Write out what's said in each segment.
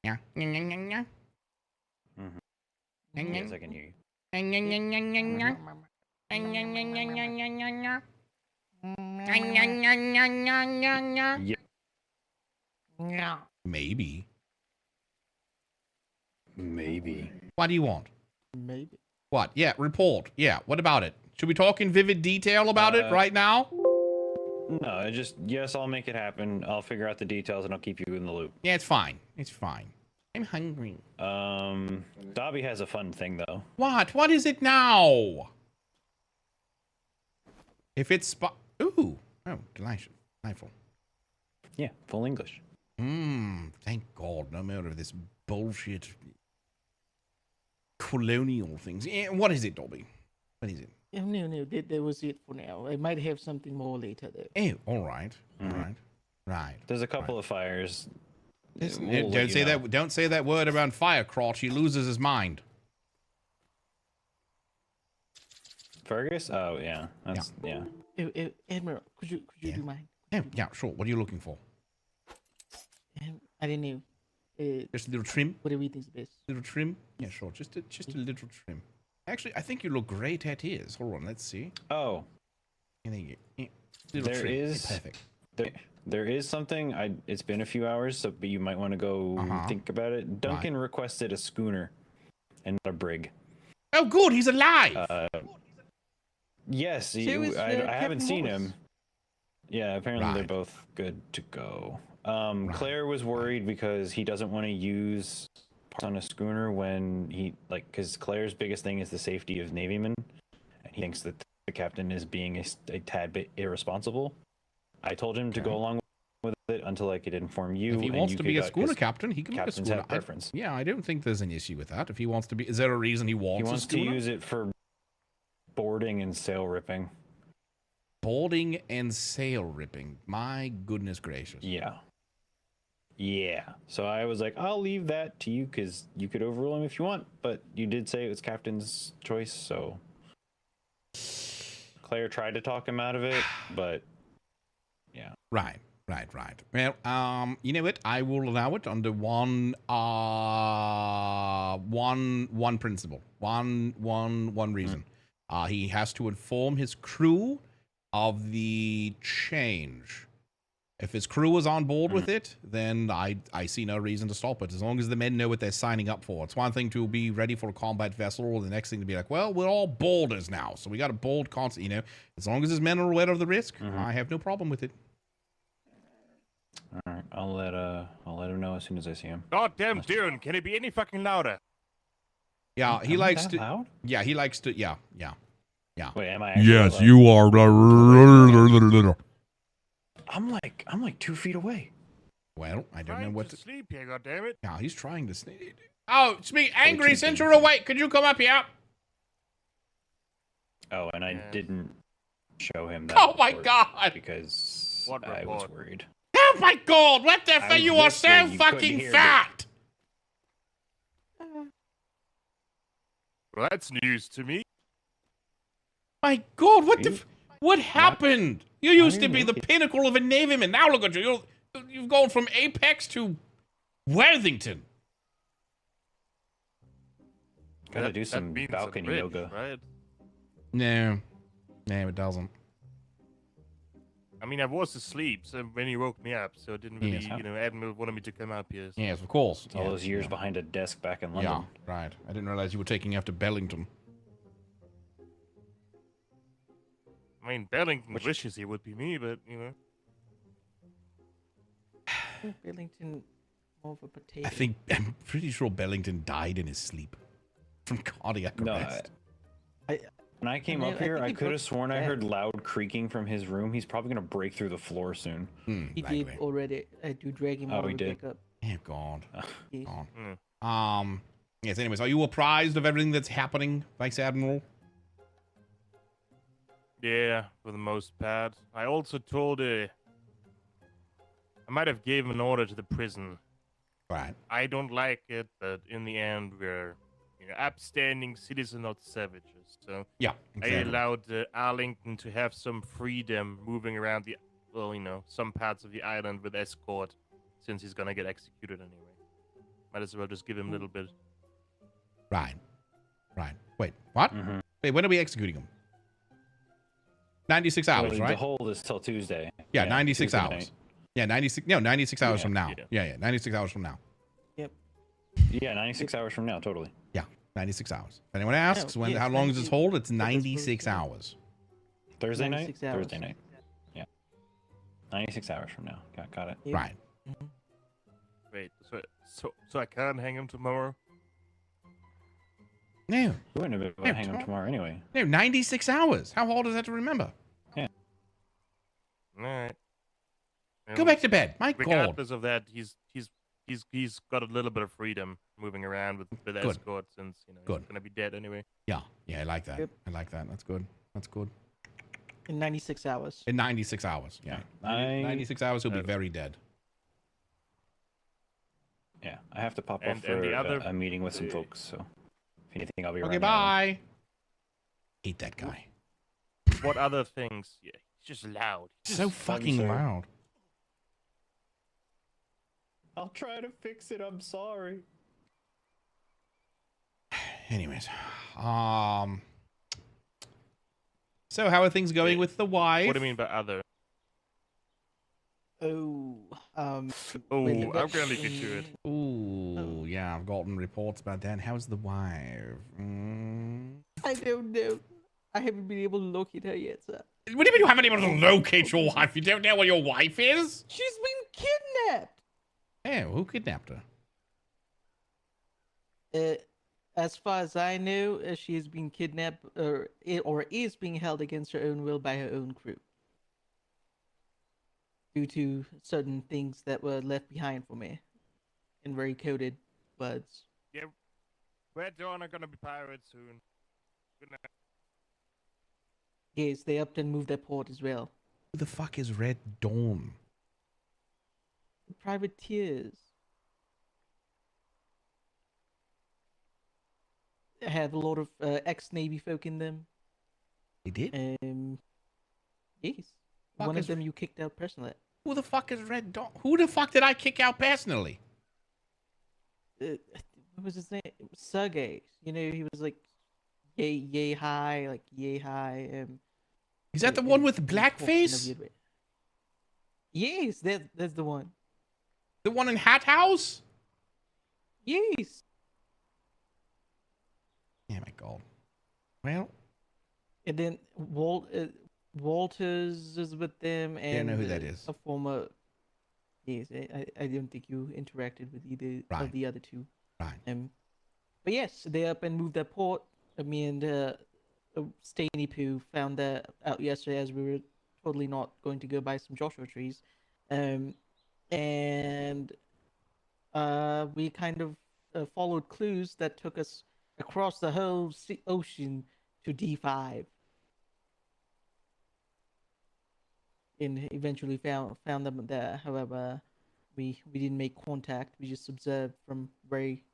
Yeah. Mm-hmm. Yes, I can hear you. Yeah. Maybe. Maybe. What do you want? Maybe. What? Yeah, report. Yeah, what about it? Should we talk in vivid detail about it right now? No, yes, I'll make it happen. I'll figure out the details and I'll keep you in the loop. Yeah, it's fine. It's fine. I'm hungry. Dobby has a fun thing though. What? What is it now? If it's ooh. Oh, delicious. Delightful. Yeah, full English. Thank God. No more of this bullshit colonial things. What is it, Dobby? What is it? No, that was it for now. I might have something more later, though. Oh, all right. All right. Right. There's a couple of fires. Don't say that. Don't say that word around Firecrotch. He loses his mind. Fergus? Oh yeah. That's yeah. Admiral, could you do mine? Yeah, sure. What are you looking for? I don't know. Just a little trim. Whatever you think's best. Little trim. Yeah, sure. Just a little trim. Actually, I think you look great at his. Hold on. Let's see. Oh. Little trim. Perfect. There is something. It's been a few hours, but you might want to go think about it. Duncan requested a schooner and not a brig. Oh, good. He's alive. Yes. I haven't seen him. Yeah, apparently they're both good to go. Claire was worried because he doesn't want to use parts on a schooner when because Claire's biggest thing is the safety of Navymen, and he thinks that the captain is being a tad bit irresponsible. I told him to go along with it until I could inform you. If he wants to be a schooner captain, he can be a schooner. Have preference. Yeah, I don't think there's an issue with that. If he wants to be, is there a reason he wants? He wants to use it for boarding and sail ripping. Boarding and sail ripping. My goodness gracious. Yeah. So I was like, I'll leave that to you because you could overrule him if you want, but you did say it was captain's choice, so Claire tried to talk him out of it, but yeah. Right. Well, you know what? I will allow it under one principle. One reason. He has to inform his crew of the change. If his crew is on board with it, then I see no reason to stop it. As long as the men know what they're signing up for. It's one thing to be ready for a combat vessel, the next thing to be like, well, we're all boarders now, so we got to board constantly. As long as his men are aware of the risk, I have no problem with it. All right, I'll let him know as soon as I see him. Goddamn Dune, can it be any fucking louder? Yeah, he likes to. Loud? Yeah, he likes to. Yeah. Wait, am I? Yes, loud? you are. I'm like 2 feet away. Well, I don't know what to sleep here. Goddammit! Yeah, he's trying to sleep. Oh, speak angry since you're awake. Could you come up here? Oh, and I didn't show him that. Oh my God! Because I was worried. Oh my God! What the fuck? You are so fucking fat. Well, that's news to me. My God! What happened? You used to be the pinnacle of a Navyman. Now look at you. You've gone from Apex to Worthington. Gotta do some balcony yoga. Right? No, it doesn't. I mean, I was asleep so when he woke me up, so it didn't really, Admiral wanted me to come up here. So. Yes, of course. All those years behind a desk back in London. Yeah, right. I didn't realize you were taking after Bellington. I mean, Bellington wishes he would be me, but, Bellington, more of a potato. I'm pretty sure Bellington died in his sleep from cardiac arrest. When I came up here, I could have sworn I heard loud creaking from his room. He's probably going to break through the floor soon. He did already. I do drag him all the way back up. Oh, God. Yes. Yes, anyways, are you apprised of everything that's happening, Vice Admiral? Yeah, for the most part. I also told I might have given an order to the prison. Right. I don't like it, but in the end, we're upstanding citizens, not savages. So yeah, exactly. I allowed Arlington to have some freedom moving around some parts of the island with escort, since he's gonna get executed anyway. Might as well just give him a little bit. Right. Wait, what? Mhm. Wait, when are we executing him? 96 hours, Well, right? The hold is till Tuesday. Yeah, 96 Tuesday hours. night. Yeah, 96. No, 96 hours Yeah, from now. yeah. Yeah, 96 hours from now. Yeah, 96 hours from now, totally. Yeah, 96 hours. If anyone asks, Oh, yes, how long is this 96 hold? It's was 96 Thursday. hours. Thursday night? 96 hours. Thursday night. Yeah. 96 hours from now. Got it. Yep. Right. Wait, so I can't hang him tomorrow? No, You wouldn't have been able to Yeah, hang him tomorrow. tomorrow anyway. no, 96 hours. How hard is that to remember? All right. Go back to bed. My God. Regardless of that, he's got a little bit of freedom moving around with Good. escort since Good. he's gonna be dead anyway. Yeah, I like that. Yep. I like that. That's good. That's good. In 96 hours. In 96 hours. Yeah. 96 hours, he'll be very dead. Yeah, I have to pop And- off and for the other- a meeting with some folks, so if anything, I'll be around. Okay, the island. bye. Hate that guy. What other things? Yeah, he's just loud. So fucking sir. loud. I'll try to fix it. I'm sorry. Anyways, so how are things going with the wife? What do you mean by other? Oh, Oh, when I'm that- gonna leave you to it. Ooh, yeah, I've gotten reports about that. How's the wife? I don't know. I haven't been able to locate her yet, sir. What do you mean you haven't been able to locate your wife? You don't know where your wife is? She's been kidnapped. Oh, who kidnapped her? As far as I know, she is being kidnapped or is being held against her own will by her own crew. Due to certain things that were left behind for me in very coded words. Red Dawn are gonna be pirates soon. Good night. Yes, they upped and moved their port as well. Who the fuck is Red Dawn? Privateers. Have a lot of ex-Navy folk in them. They did? Yes. Fuck One is- of them you kicked out personally. Who the fuck is Red Dawn? Who the fuck did I kick out personally? What was his name? Sergey. You know, he was like yay high. Is that the one with blackface? Yes, that's the one. The one in Hat House? Yes. Yeah, my God. Well, And then Walters is with them, and know who that is. a former. Yes, I don't think you interacted with either Right. of the other two. right. But yes, they up and moved their port. Me and Stainy Poo found that out yesterday as we were totally not going to go buy some Joshua trees, and we kind of followed clues that took us across the whole ocean to D5, and eventually found them there. However, we didn't make contact. We just observed from very.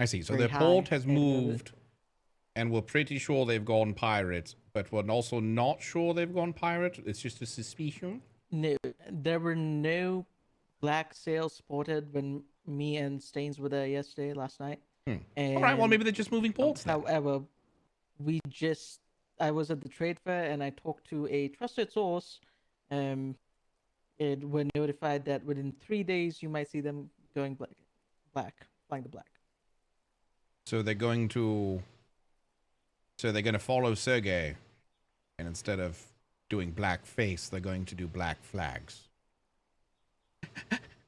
I see. So Very their port high has and, moved, and we're pretty sure they've gone pirate, but we're also not sure they've gone pirate. It's just a suspicion. No, there were no black sails spotted when me and Staines were there last night. All right, well, And, maybe they're just moving ports then. However, I was at the trade fair and I talked to a trusted source. And we're notified that within 3 days you might see them going flying the black. So they're going to follow Sergey, and instead of doing black face, they're going to do black flags.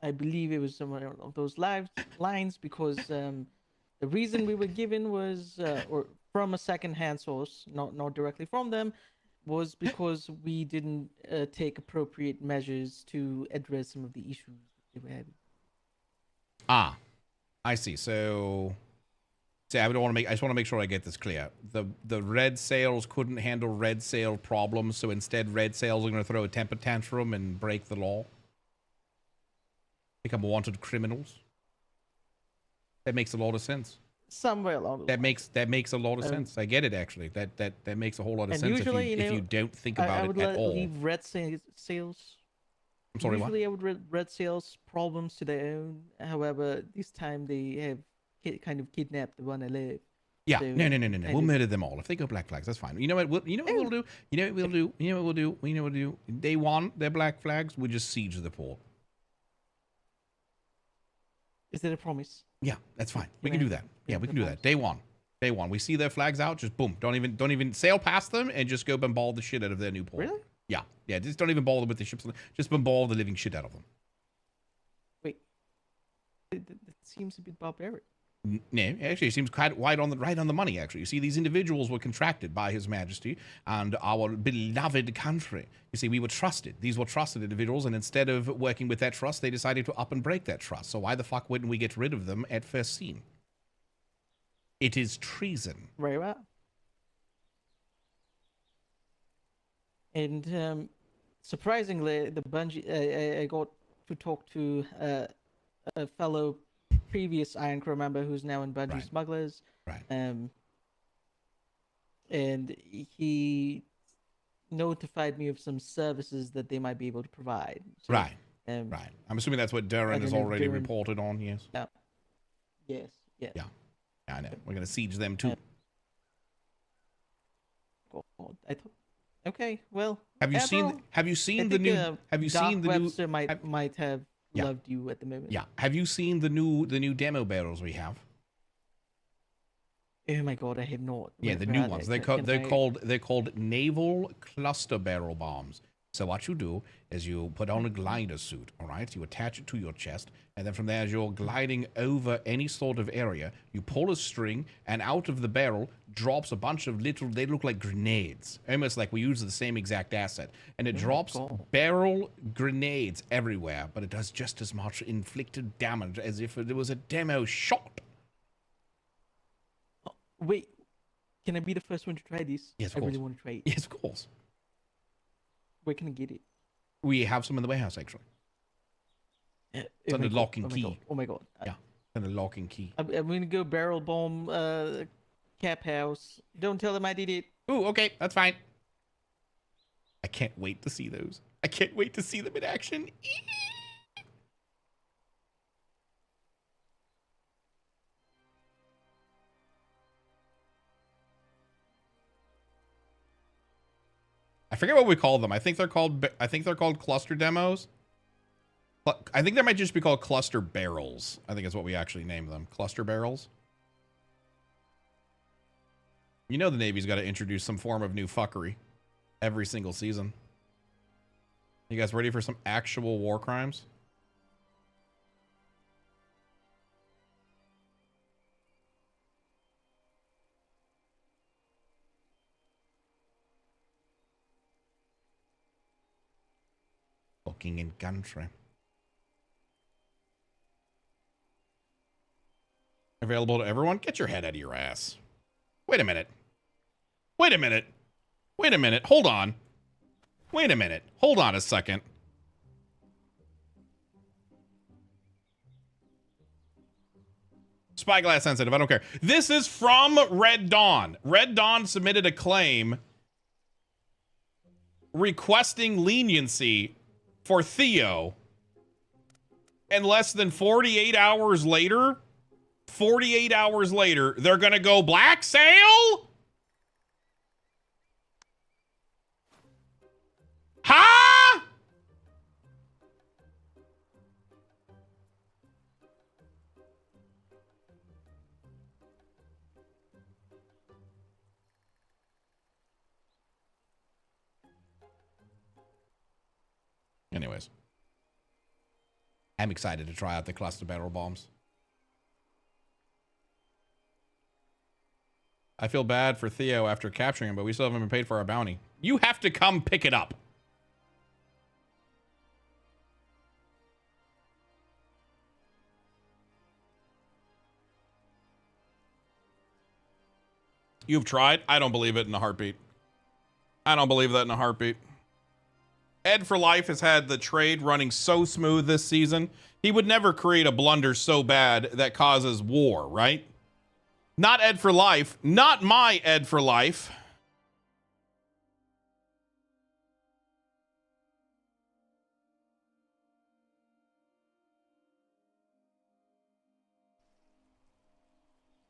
I believe it was somewhere along those lines because the reason we were given was, or from a second-hand source, not directly from them, was because we didn't take appropriate measures to address some of the issues they were having. Ah, I see. So I just want to make sure I get this clear. The red sails couldn't handle red sail problems, so instead red sails are going to throw a temper tantrum and break the law. Become wanted criminals. That makes a lot of sense. Somewhere along the That makes a lot of sense. I get it actually. That makes a whole lot of And sense usually, if you don't think about I it would at all. leave red sails I'm sorry, what? Usually I would red sails problems to their own. However, this time they have kind of kidnapped the one alive. Yeah, So, no. kind We'll of- murder them all. If they go black flags, that's fine. You know what? You know what we'll do? You know what we'll do? You know what we'll do? You know what we'll do? Day one, they're black flags. We just siege the port. Is that a promise? Yeah, that's fine. We Can can I- do that. Yeah, can we I can do that. Day one. Day one. We see their flags out. Just boom. Don't even sail past them and just go bombard the shit out of their new port. Really? Yeah. Just don't even bother with the ships. Just bombard the living shit out of them. Wait. That seems a bit barbaric. No, actually, it seems quite right on the money. Actually, you see, these individuals were contracted by His Majesty and our beloved country. You see, we were trusted. These were trusted individuals, and instead of working with that trust, they decided to up and break that trust. So why the fuck wouldn't we get rid of them at first scene? It is treason. Very well. And surprisingly, the Bungie, I got to talk to a fellow previous Iron Crow member who's now in Bungie Right. Smugglers. Right. And he notified me of some services that they might be able to provide. So, Right. Um, Right. I'm assuming that's what Darren I has don't know if already Darren- reported on. Yes. Yes. Yes. Yeah. I know. We're gonna siege them too. God, I thought. Okay. Well. Have you seen? Admiral, Have you I seen the think, new? Have you Doc seen the new? Webster might have Yeah. loved you at the moment. Yeah. Have you seen the new demo barrels we have? Oh my God, I have not. Yeah, Where- the where new are ones. they? They're called naval cluster barrel bombs. So what you do is you put on a glider suit, all right? You attach it to your chest, and then from there, as you're gliding over any sort of area, you pull a string, and out of the barrel drops a bunch of little. They look like grenades, almost like we use the same exact asset, and it drops God. barrel grenades everywhere. But it does just as much inflicted damage as if it was a demo shot. Wait, can I be the first one to try this? Yes, of I course. really want to try it. Yes, of course. Where can I get it? We have some in the warehouse actually. It's under lock and oh my key. God. Oh my God. Yeah. And a lock and key. I'm gonna go barrel bomb Cap House. Don't tell them I did it. Ooh, okay, that's fine. I can't wait to see those. I can't wait to see them in action. I forget what we call them. I think they're called cluster demos. I think they might just be called cluster barrels. I think is what we actually name them. Cluster barrels. You know the Navy's got to introduce some form of new fuckery every single season. You guys ready for some actual war crimes? Fucking in country. Available to everyone? Get your head out of your ass. Wait a minute. Wait a minute. Wait a minute. Hold on. Wait a minute. Hold on a second. Spyglass sensitive. I don't care. This is from Red Dawn. Red Dawn submitted a claim requesting leniency for Theo. And less than 48 hours later, they're going to go black sail? Huh? Anyways. I'm excited to try out the cluster barrel bombs. I feel bad for Theo after capturing him, but we still haven't been paid for our bounty. You have to come pick it up. You've tried? I don't believe it in a heartbeat. I don't believe that in a heartbeat. Ed for Life has had the trade running so smooth this season. He would never create a blunder so bad that causes war, right? Not Ed for Life. Not my Ed for Life.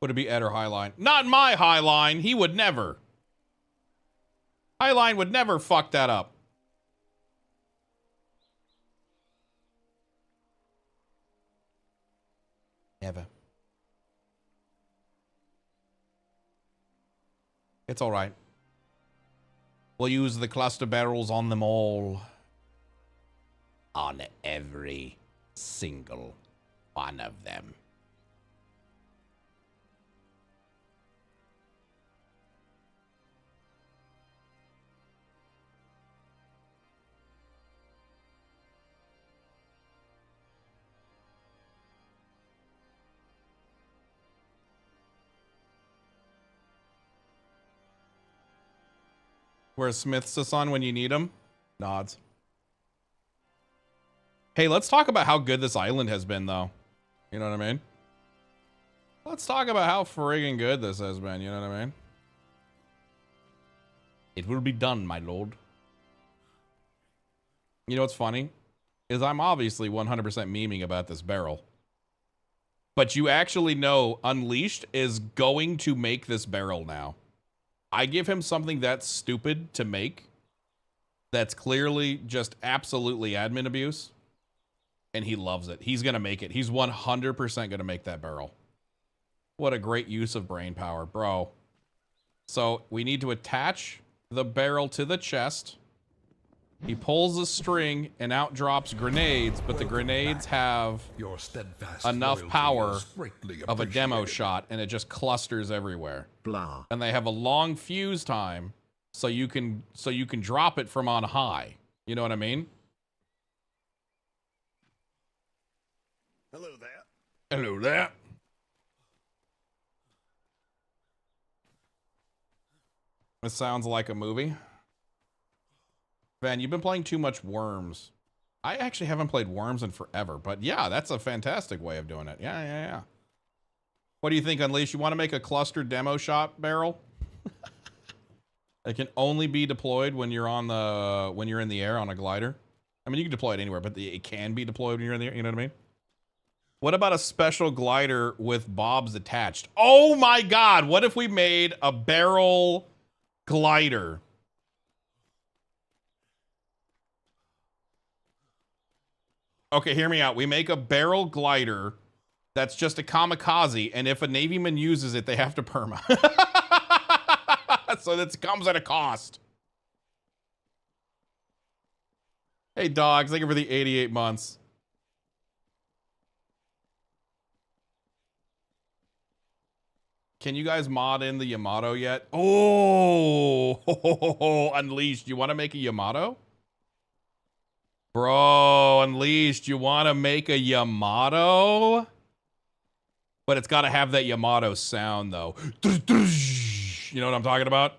Would it be Ed or Highline? Not my Highline. He would never. Highline would never fuck that up. Never. It's all right. We'll use the cluster barrels on them all. On every single one of them. Where's Smith's son when you need him? Nods. Hey, let's talk about how good this island has been, though. You know what I mean? Let's talk about how friggin' good this has been. You know what I mean? It will be done, my lord. You know what's funny? Is I'm obviously 100% memeing about this barrel. But you actually know Unleashed is going to make this barrel now. I give him something that's stupid to make. That's clearly just absolutely admin abuse. And he loves it. He's going to make it. He's 100% going to make that barrel. What a great use of brain power, bro. So we need to attach the barrel to the chest. He pulls a string and out drops grenades, but the grenades have enough power of a demo shot, and it just clusters everywhere. Blah. And they have a long fuse time, so you can drop it from on high. You know what I mean? Hello there. Hello there. It sounds like a movie. Van, you've been playing too much Worms. I actually haven't played Worms in forever, but yeah, that's a fantastic way of doing it. Yeah. What do you think, Unleash? You want to make a cluster demo shot barrel? It can only be deployed when you're in the air on a glider. I mean, you can deploy it anywhere, but it can be deployed when you're in the air. You know what I mean? What about a special glider with bobs attached? Oh my God! What if we made a barrel glider? Okay, hear me out. We make a barrel glider that's just a kamikaze, and if a Navyman uses it, they have to perma. So that comes at a cost. Hey, dogs, thank you for the 88 months. Can you guys mod in the Yamato yet? Oh, Unleashed. You want to make a Yamato? Bro, Unleashed, you want to make a Yamato? But it's got to have that Yamato sound, though. You know what I'm talking about?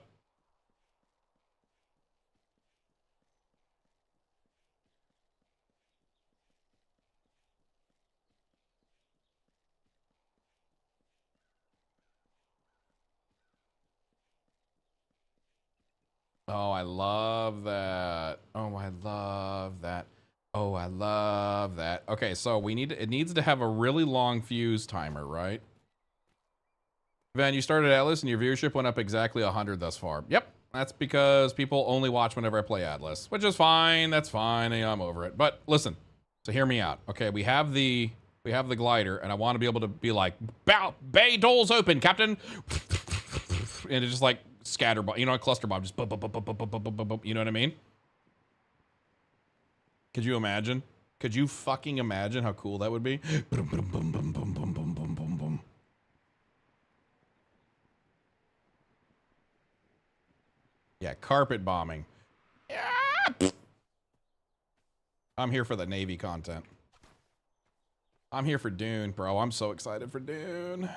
Oh, I love that. Oh, I love that. Oh, I love that. Okay, so it needs to have a really long fuse timer, right? Van, you started Atlas and your viewership went up exactly 100 thus far. Yep, that's because people only watch whenever I play Atlas, which is fine. That's fine. I'm over it. But listen, so hear me out. Okay, we have the glider, and I want to be able to be like, bay doors open, Captain. And it just like scatter bomb, you know, a cluster bomb, just boom, boom, boom, boom, boom, boom, boom, boom, boom. You know what I mean? Could you imagine? Could you fucking imagine how cool that would be? Boom, boom, boom, boom, boom, boom, boom, boom, boom, boom. Yeah, carpet bombing. Yeah. I'm here for the Navy content. I'm here for Dune, bro. I'm so excited for Dune.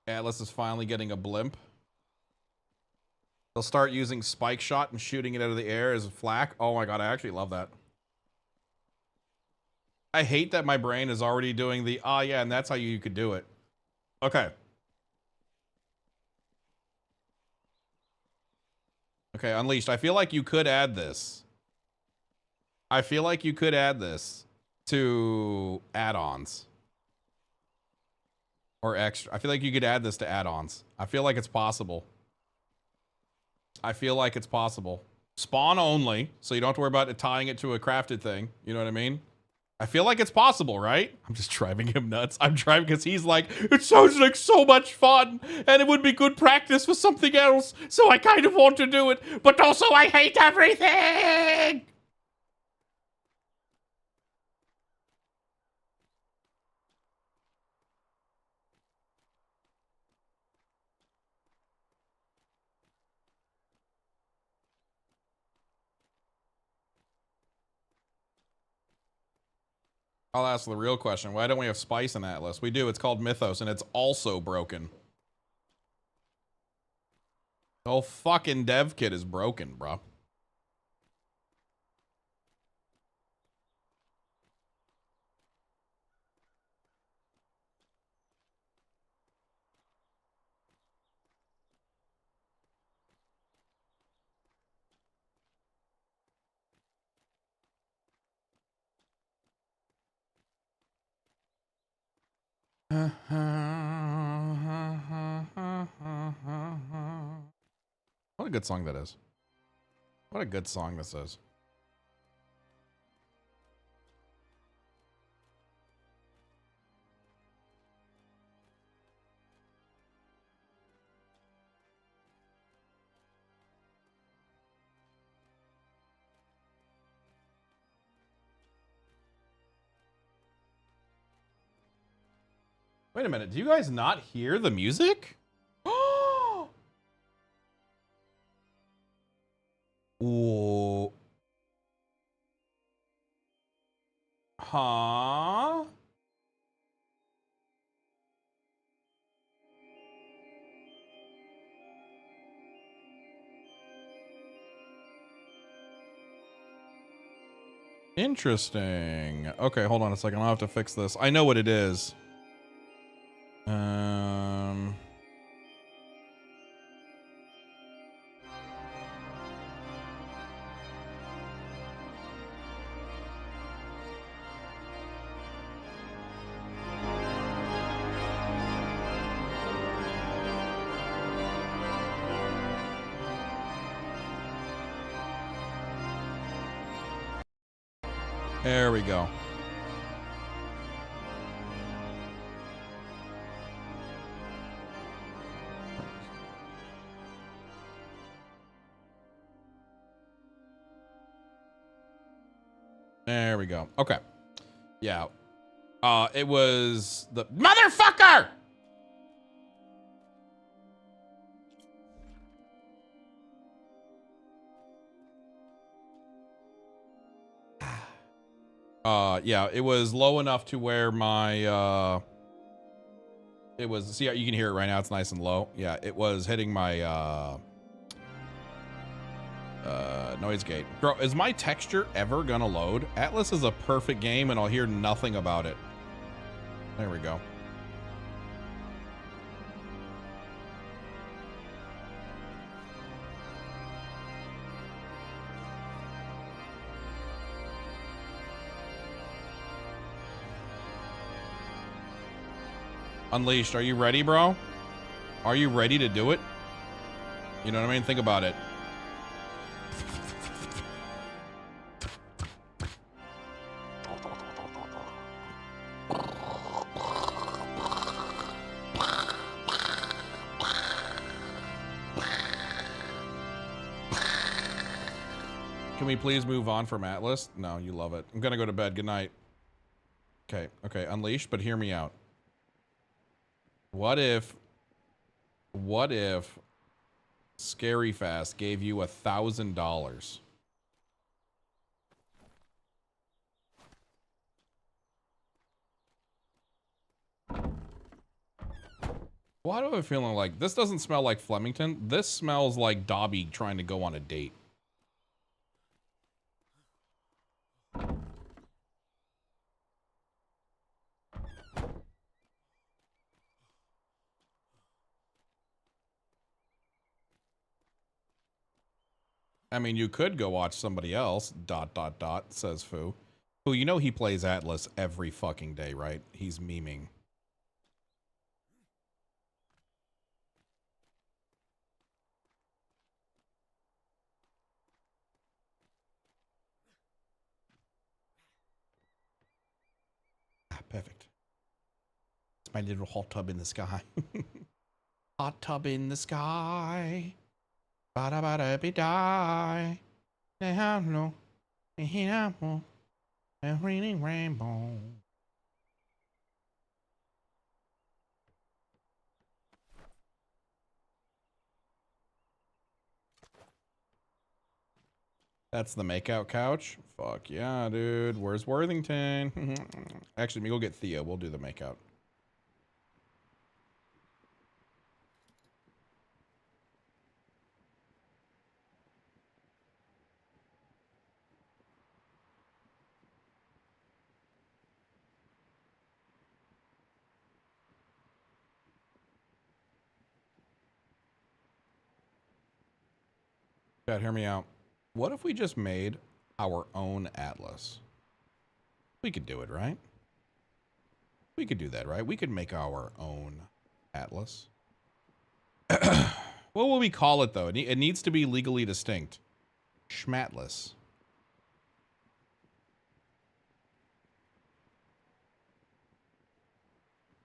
Atlas is finally getting a blimp. They'll start using spike shot and shooting it out of the air as a flak. Oh my God, I actually love that. I hate that my brain is already doing the, yeah, and that's how you could do it. Okay. Okay, Unleashed. I feel like you could add this. I feel like you could add this to add-ons or extra. I feel like you could add this to add-ons. I feel like it's possible. I feel like it's possible. Spawn only, so you don't have to worry about it tying it to a crafted thing. You know what I mean? I feel like it's possible, right? I'm just driving him nuts. I'm driving because he's like, it sounds like so much fun, and it would be good practice for something else, so I kind of want to do it, but also I hate everything! I'll ask the real question. Why don't we have spice in that list? We do. It's called Mythos, and it's also broken. The whole fucking dev kit is broken, bro. What a good song that is. What a good song this is. Wait a minute. Do you guys not hear the music? Whoa. Huh? Interesting. Okay, hold on a second. I'll have to fix this. I know what it is. There we go. There we go. Okay. Yeah. It was the motherfucker! Yeah, it was low enough to where my, it was, see, you can hear it right now. It's nice and low. Yeah, it was hitting my, noise gate. Bro, is my texture ever gonna load? Atlas is a perfect game and I'll hear nothing about it. There we go. Unleashed, are you ready, bro? Are you ready to do it? You know what I mean? Think about it. Can we please move on from Atlas? No, you love it. I'm gonna go to bed. Good night. Okay, okay, Unleashed, but hear me out. What if Scary Fast gave you $1,000? Why do I have a feeling like this doesn't smell like Flemington? This smells like Dobby trying to go on a date. I mean, you could go watch somebody else, ... says Fu. Fu, you know he plays Atlas every fucking day, right? He's memeing. Ah, perfect. It's my little hot tub in the sky. Hot tub in the sky. Bada bada be die. No. A raining rainbow. That's the makeout couch. Fuck yeah, dude. Where's Worthington? Actually, let me go get Theo. We'll do the makeout. Chat, hear me out. What if we just made our own Atlas? We could do it, right? We could do that, right? We could make our own Atlas. What will we call it, though? It needs to be legally distinct. Schmatlas.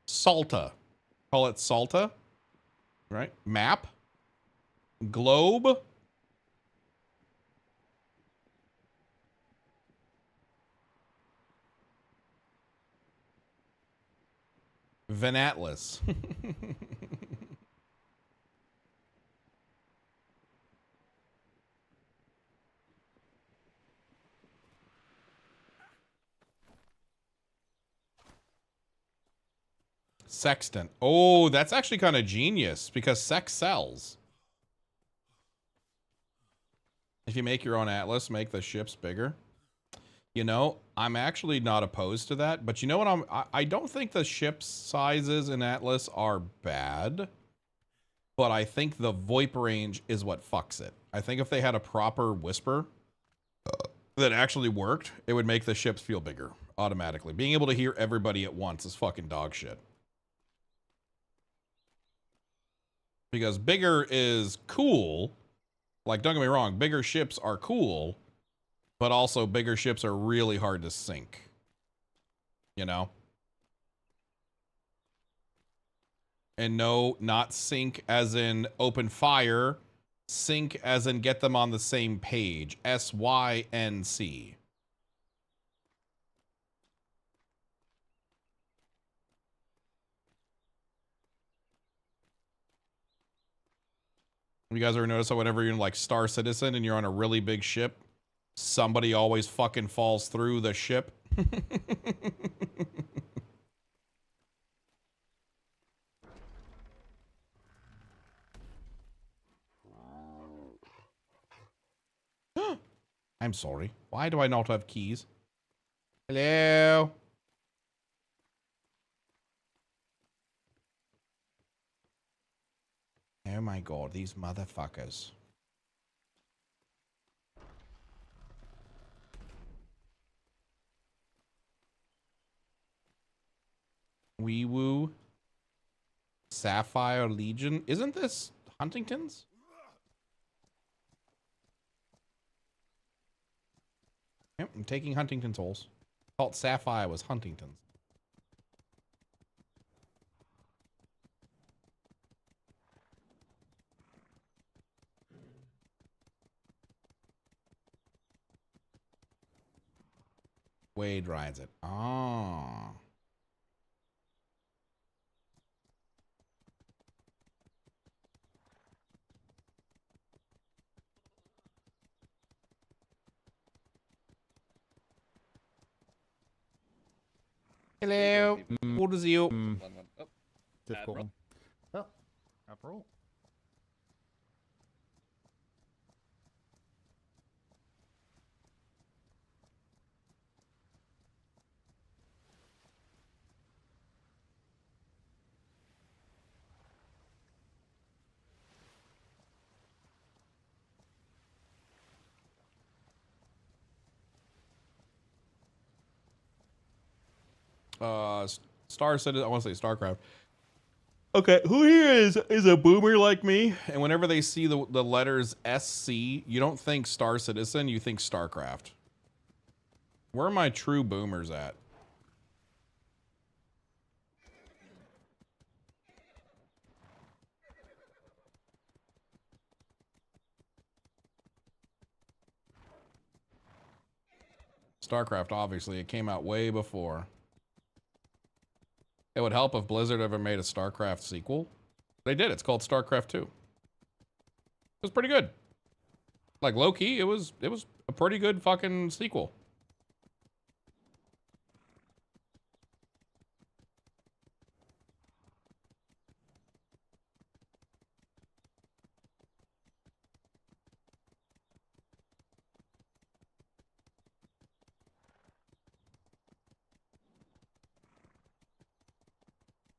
Salta. Call it Salta. Right? Map. Globe. Vanatlas. Sextant. Oh, that's actually kind of genius because sex sells. If you make your own Atlas, make the ships bigger. You know, I'm actually not opposed to that, but you know what? I don't think the ship sizes in Atlas are bad, but I think the VoIP range is what fucks it. I think if they had a proper whisper that actually worked, it would make the ships feel bigger automatically. Being able to hear everybody at once is fucking dog shit. Because bigger is cool. Like, don't get me wrong, bigger ships are cool, but also bigger ships are really hard to sink. You know? And no, not sink as in open fire. Sync as in get them on the same page. SYNC. You guys ever notice that whenever you're in like Star Citizen and you're on a really big ship, somebody always fucking falls through the ship? I'm sorry. Why do I not have keys? Hello? Oh my god, these motherfuckers. Wee Woo. Sapphire Legion. Isn't this Huntington's? Yep, I'm taking Huntington's holes. Thought Sapphire was Huntington's. Wade rides it. Oh. Hello. What is you? Oh, difficult one. Well, after all. Star Citizen. I want to say StarCraft. Okay, who here is a boomer like me? And whenever they see the letters SC, you don't think Star Citizen, you think StarCraft. Where are my true boomers at? StarCraft, obviously, it came out way before. It would help if Blizzard ever made a StarCraft sequel. They did. It's called StarCraft 2. It was pretty good. Like low key, it was a pretty good fucking sequel.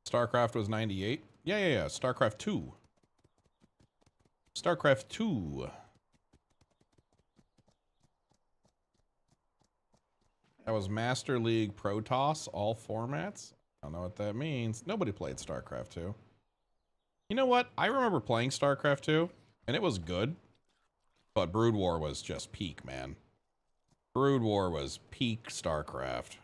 StarCraft was 98. Yeah. StarCraft 2. StarCraft 2. That was Master League Protoss, all formats. I don't know what that means. Nobody played StarCraft 2. You know what? I remember playing StarCraft 2, and it was good. But Brood War was just peak, man. Brood War was peak StarCraft.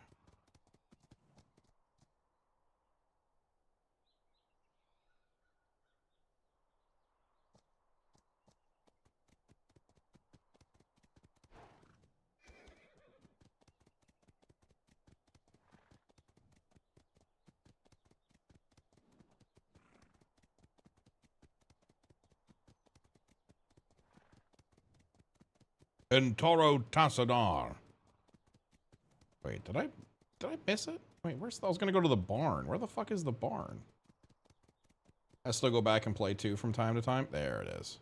And Toro Tassadar. Wait, did I miss it? Wait, I was gonna go to the barn. Where the fuck is the barn? I still go back and play 2 from time to time. There it is.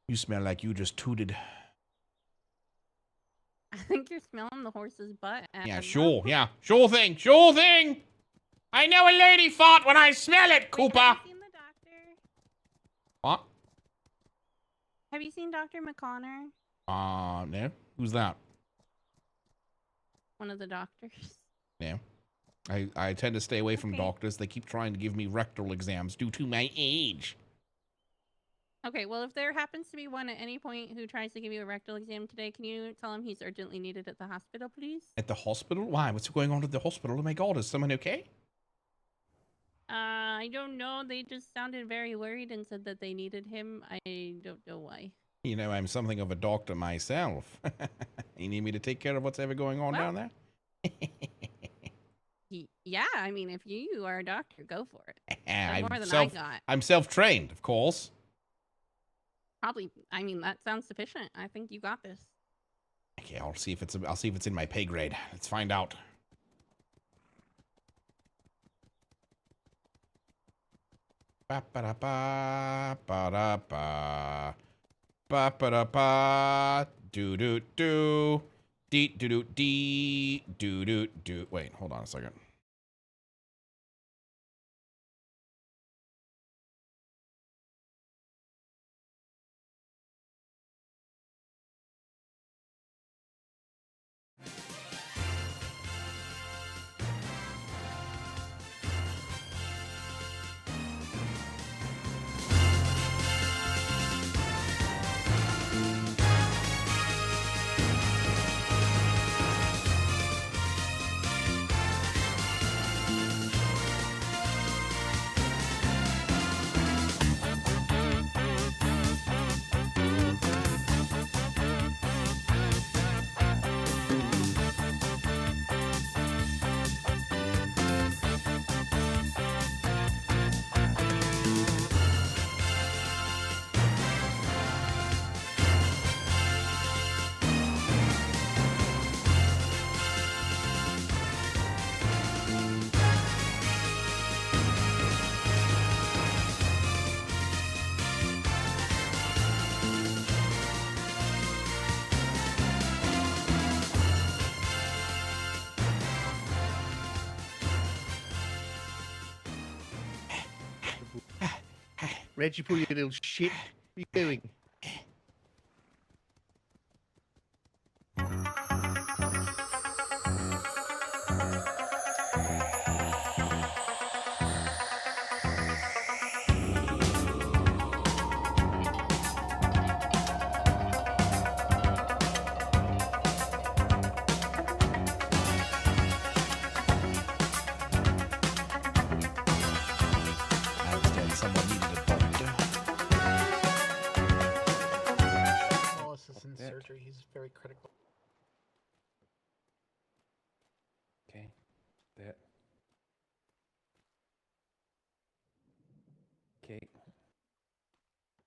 You smell like you just tooted. I think you're smelling the horse's butt. Yeah, sure. Yeah, sure thing. Sure thing. I know a lady fart when I smell it, Cooper. Have you seen the doctor? What? Have you seen Dr. McConnor? No. Who's that? One of the doctors. Yeah. I tend to stay away from Okay. doctors. They keep trying to give me rectal exams due to my age. Okay, well, if there happens to be one at any point who tries to give you a rectal exam today, can you tell him he's urgently needed at the hospital, please? At the hospital? Why? What's going on at the hospital? Oh my god, is someone okay? I don't know. They just sounded very worried and said that they needed him. I don't know why. You know, I'm something of a doctor myself. You need me to take care of what's ever going on down there? Yeah, I mean, if you are a doctor, go for it. I'm More than I got. I'm self-trained, of course. Probably. I mean, that sounds sufficient. I think you got this. Okay, I'll see if it's in my pay grade. Let's find out. Ba ba da ba ba da ba ba ba da ba do do do dee do do dee do do do. Wait, hold on a second. Reggie, pull your little shit. What are you doing?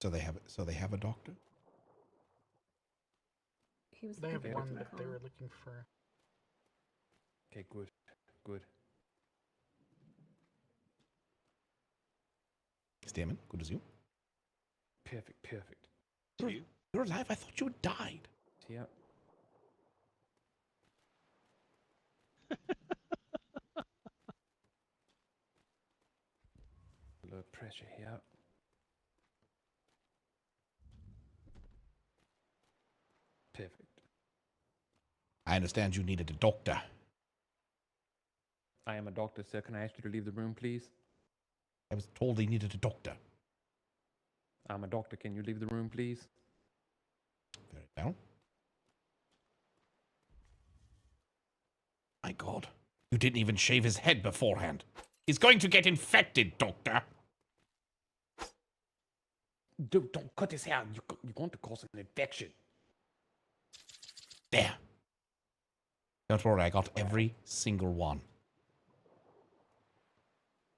So they have a doctor? He was They have looking for one the that they call. were looking for. Okay, good. Good. Stammen, good as you. Perfect, perfect. You're alive? I thought you had died. Yeah. Low pressure here. Perfect. I understand you needed a doctor. I am a doctor, sir. Can I ask you to leave the room, please? I was told he needed a doctor. I'm a doctor. Can you leave the room, please? Very well. My God. You didn't even shave his head beforehand. He's going to get infected, Doctor. Dude, don't cut his hair. You're going to cause an infection. There. Don't worry, I got every single one.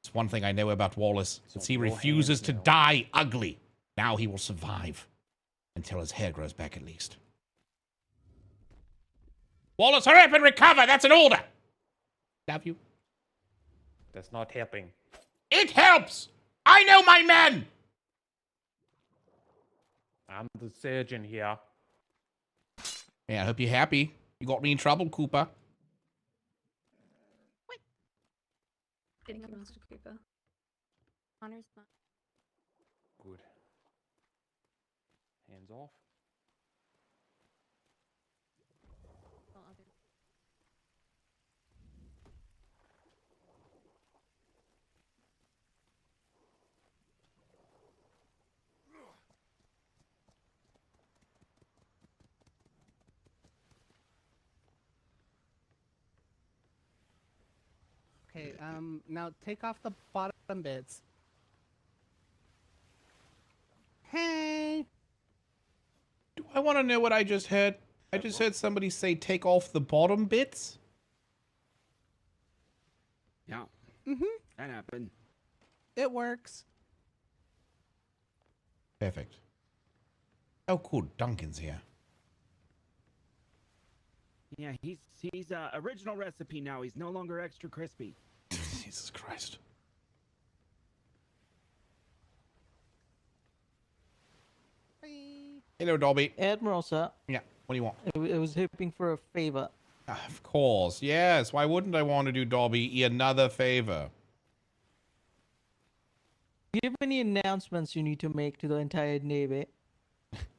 It's one thing I know about Wallace. Since he refuses to die ugly, now he will survive. Until his hair grows back at least. Wallace, hurry up and recover! That's an order! Love you. That's not helping. It helps! I know my men! I'm the surgeon here. Yeah, I hope you're happy. You got me in trouble, Cooper. Thank you, Mr. Cooper. Honor's not. Good. Hands off. Well, I'll do it. Okay, now take off the bottom bits. Hey! Do I want to know what I just heard? I just heard somebody say take off the bottom bits. Yeah. Mm-hmm. That happened. It works. Perfect. Oh, cool. Duncan's here. Yeah, he's original recipe now. He's no longer extra crispy. Jesus Christ. Bye. Hello, Dobby. Admiral, sir. Yeah, what do you want? I was hoping for a favor. Of course, yes. Why wouldn't I want to do Dobby another favor? Do you have any announcements you need to make to the entire Navy?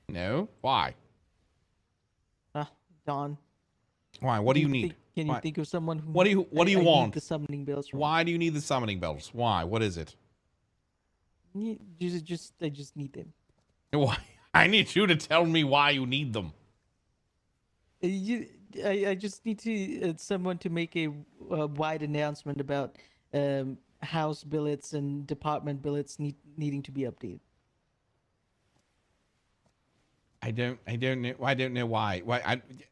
No? Why? Don. Why? What do you need? Can you Why? think of someone who... What do you I need want? the summoning bells from. Why do you need the summoning bells? Why? What is it? I just need them. Why? I need you to tell me why you need them. I just need to someone to make a wide announcement about house billets and department billets needing to be updated. I don't know why.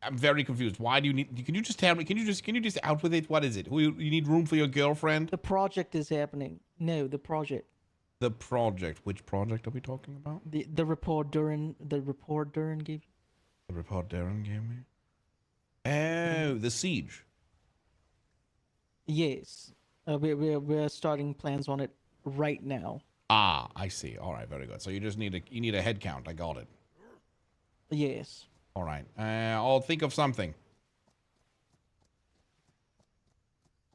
I'm very confused. Why do you need? Can you just tell me? Can you just out with it? What is it? You need room for your girlfriend? The project is happening. No, the project. The project. Which project are we talking about? The report Duran gave you. The report Darren gave me. Oh, the siege. Yes, we're starting plans on it right now. Ah, I see. All right, very good. So you just need a head count. I got it. Yes. All right. I'll think of something.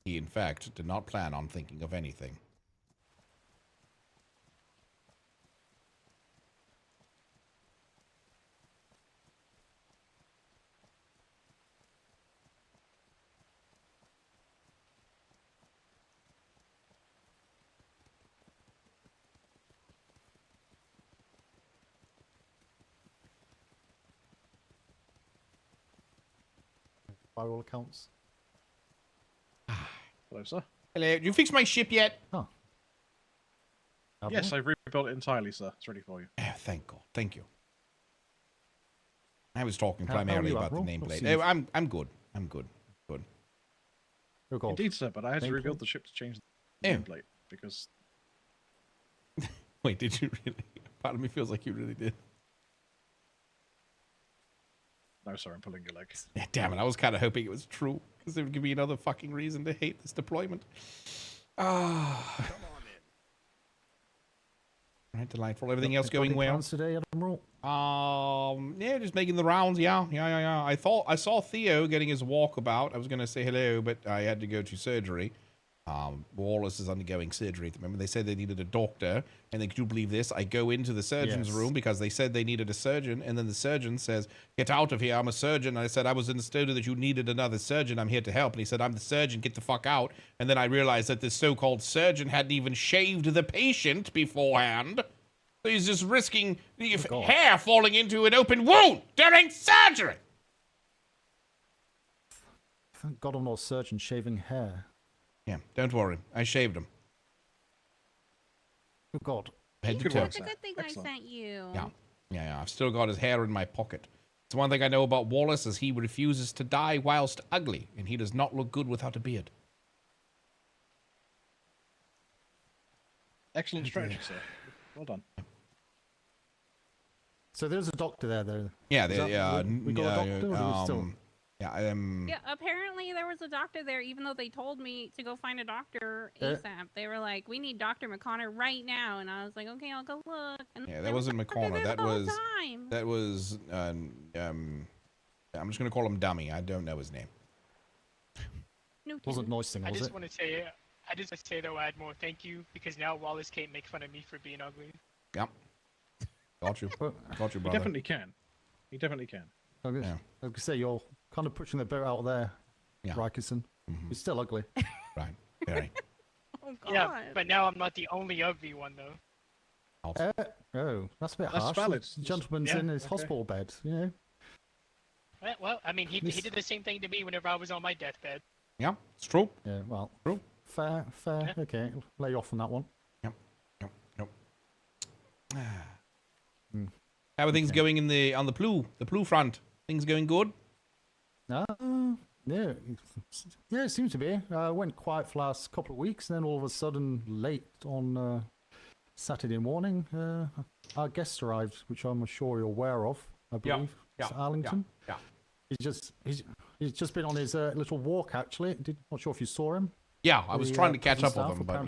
He, in fact, did not plan on thinking of anything. By all accounts. Hello, sir. Hello. Did you fix my ship yet? Oh. Yes, I've rebuilt it entirely, sir. It's ready for you. Oh, thank God. Thank you. I was talking How are primarily you, about the Admiral? nameplate. Not Oh, I'm good. I'm good. Good. You're gold. Indeed, sir, but I had to Thank rebuild you. the ship to change the Oh. nameplate because Wait, did you really? Part of me feels like you really did. No, sorry, I'm pulling your leg. Yeah, damn it. I was kind of hoping it was true. Because it would give me another fucking reason to hate this deployment. Ah. Right, delightful. Everything else going well? Today, Admiral? Yeah, just making the rounds. Yeah. I saw Theo getting his walkabout. I was going to say hello, but I had to go to surgery. Wallace is undergoing surgery at the moment. They said they needed a doctor, and then could you believe this? I go into the surgeon's room because they said they needed a surgeon, and then the surgeon says, "Get out of here, I'm a surgeon." And I said, "I was understood that you needed another surgeon. I'm here to help." And he said, "I'm the surgeon, get the fuck out." And then I realized that this so-called surgeon hadn't even shaved the patient beforehand. So he's just risking hair falling into an open wound during surgery. Thank God I'm not a surgeon shaving hair. Yeah, don't worry. I shaved him. Good God. Head to toe. That's a good thing I sent you. Yeah. I've still got his hair in my pocket. It's one thing I know about Wallace is he refuses to die whilst ugly, and he does not look good without a beard. Excellent strategy, sir. Well done. So there's a doctor there, though. Yeah, we got a doctor, or do we still? Yeah, apparently there was a doctor there, even though they told me to go find a doctor ASAP. They were like, "We need Dr. McConnor right now," and I was like, "Okay, I'll go look." And yeah, that wasn't McConnor. That was I'm just gonna call him Dummy. I don't know his name. Wasn't Noising, was it? I just want to say though, Admiral, thank you, because now Wallace can't make fun of me for being ugly. Yep. Got you, brother. He definitely can. He definitely can. I was going to say, you're kind of pushing the boat out there, Rikerson. You're still ugly. Right, very. Oh, God. Yeah, but now I'm not the only ugly one, though. That's a bit That's harsh. valid. The gentleman's in his hospital bed, you know? Well, I mean, he did the same thing to me whenever I was on my deathbed. Yeah, it's true. Yeah, well, true. Fair. Yeah. Okay, I'll lay you off on that one. Yep. How are things going on the Plu front? Things going good? Yeah, it seems to be. Went quiet for the last couple of weeks, and then all of a sudden, late on Saturday morning, our guest arrived, which I'm sure you're aware of, I believe. It's Arlington. Yeah. He's just been on his little walk, actually. Not sure if you saw him. Yeah, I was trying to catch up with him, but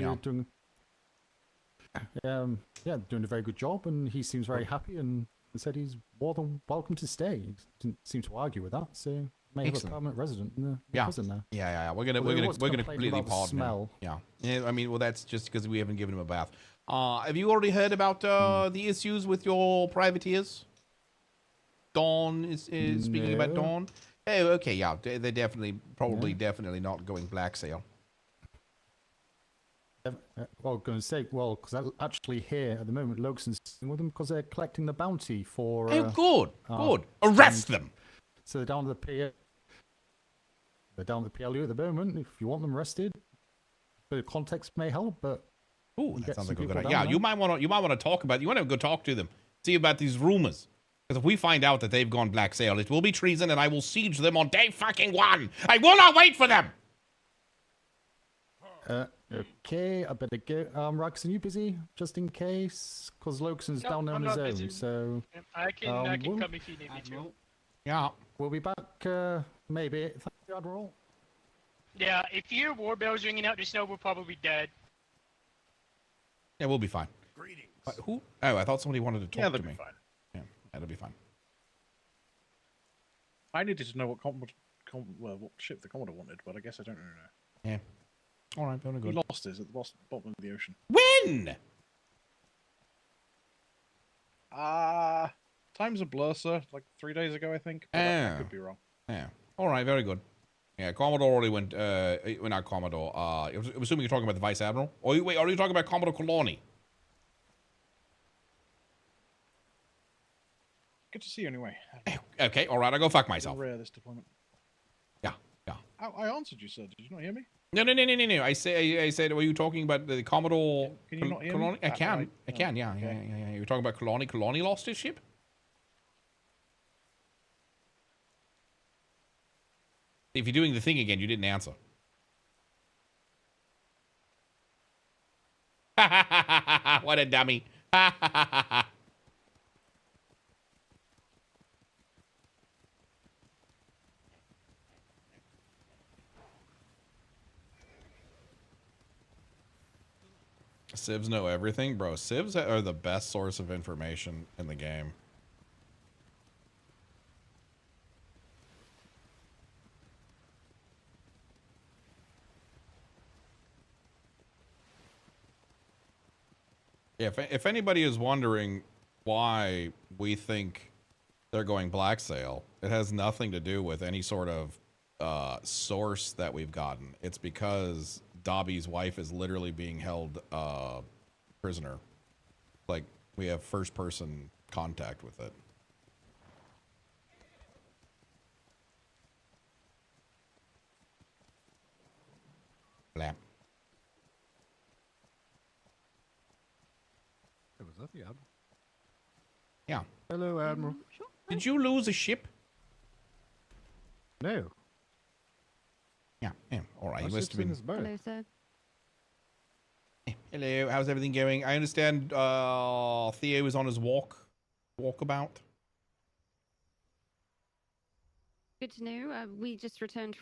doing a very good job, and he seems very happy and said he's more than welcome to stay. He didn't seem to argue with that, so may have a permanent resident in the prison now. Yeah. We're gonna completely pardon him. Yeah. I mean, well, that's just because we haven't given him a bath. Have you already heard about the issues with your privateers? Dawn is speaking about Dawn. Oh, okay, yeah. They're definitely not going black sail. Well, I'm going to say, because actually here at the moment, Logson's with them because they're collecting the bounty for. Good. Arrest them. So they're down to the PLU. They're down to the PLU at the moment. If you want them arrested, the context may help. But that sounds like a good idea. Yeah, you might want to talk about. You want to go talk to them, see about these rumors. Because if we find out that they've gone black sail, it will be treason, and I will siege them on day fucking 1. I will not wait for them. Okay, I better go. Raxon, you busy? Just in case, because Logson's down there on his own. Busy. So I can come if you need me to. Yeah, we'll be back. Maybe. Thank you, Admiral. Yeah, if you hear war bells ringing out, just know we're probably dead. Yeah, we'll be fine. Greetings. Who? Oh, I thought somebody wanted to talk to me. Be fine. Yeah, that'll be fine. I needed to know what ship the Commodore wanted, but I guess I don't really know. Yeah. All right, very good. He lost his at the bottom of the ocean. When? Time's a blur, sir. Like 3 days ago, I think. But I could be wrong. Yeah. All right, very good. Yeah, Commodore already went. Not Commodore. I'm assuming you're talking about the Vice Admiral. Or wait, are you talking about Commodore Coloni? Good to see you anyway. Okay, all right. I'll go fuck myself. Rare this deployment. Yeah. I answered you, sir. Did you not hear me? No. I said, were you talking about the Commodore? Can you not hear me? I can. Yeah. You're talking about Coloni. Coloni lost his ship. If you're doing the thing again, you didn't answer. What a dummy. Civs know everything, bro. Civs are the best source of information in the game. If anybody is wondering why we think they're going black sale, it has nothing to do with any sort of source that we've gotten. It's because Dobby's wife is literally being held prisoner. Like, we have first person contact with it. Blam. Hey, what's up, Admiral? Yeah. Hello, Admiral. Sure. Did you lose a ship? No. Yeah. All right. Our You must ship's have in been. this boat. Hello, sir. Hello. How's everything going? I understand Theo is on his walkabout. Good to know. We just returned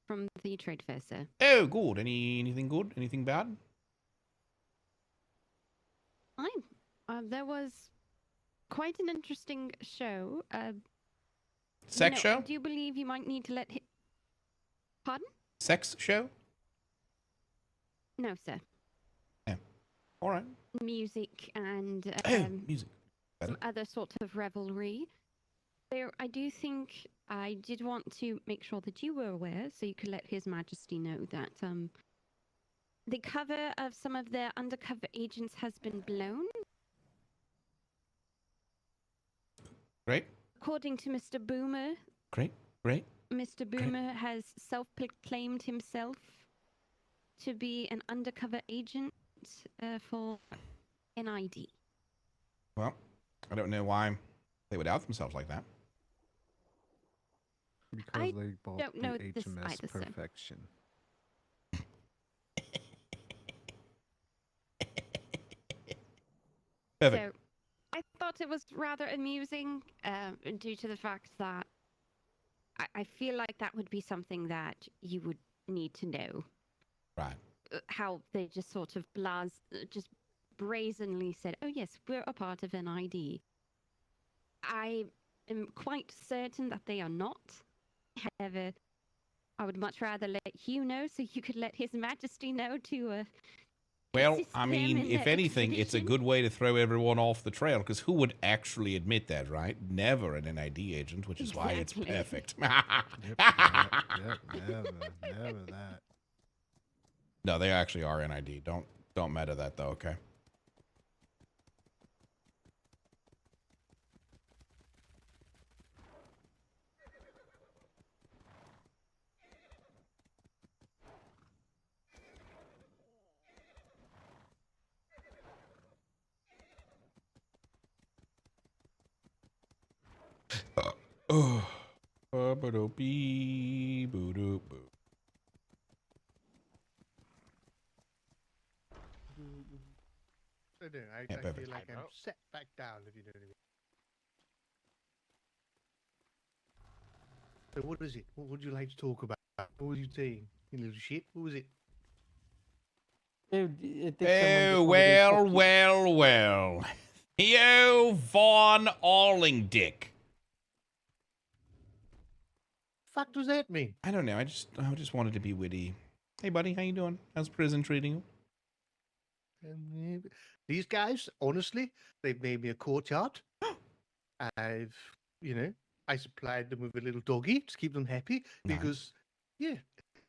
from the trade fair, sir. Oh, good. Anything good? Anything bad? Fine. There was quite an interesting show. Sex show? I do believe you might need to let him... Pardon? Sex show? No, sir. Yeah. All right. Music and music. some other sort of revelry. There, I do think I did want to make sure that you were aware, so you could let His Majesty know that the cover of some of their undercover agents has been blown. Great. According to Mr. Boomer, Great. Mr. Boomer has self-proclaimed himself to be an undercover agent for NID. Well, I don't know why they would out themselves like that. Because they bought don't know the this HMS either, sir. Perfection. Perfect. So, I thought it was rather amusing due to the fact that I feel like that would be something that you would need to know. Right. How they just sort of just brazenly said, oh yes, we're a part of NID. I am quite certain that they are not. However, I would much rather let you know so you could let His Majesty know to Well, assist I them mean, in if their anything, it's a expedition. good way to throw everyone off the trail, because who would actually admit that, right? Never an NID agent, which is why it's Exactly. perfect. Yep, never that. No, they actually are NID. Don't meta that though, okay? Oh. Ba-ba-do-bee-boo-doo-boo. I don't know. I perfect. feel like I'm set back down, if you know what I mean. So what is it? What would you like to talk about? What was you saying? You little shit? What was it? Oh, well. Theo Von Arlingdick. Fuck does that mean? I don't know. I just wanted to be witty. Hey, buddy, how you doing? How's prison treating you? These guys, honestly, they've made me a courtyard. I supplied them with a little doggy to keep them happy because, yeah.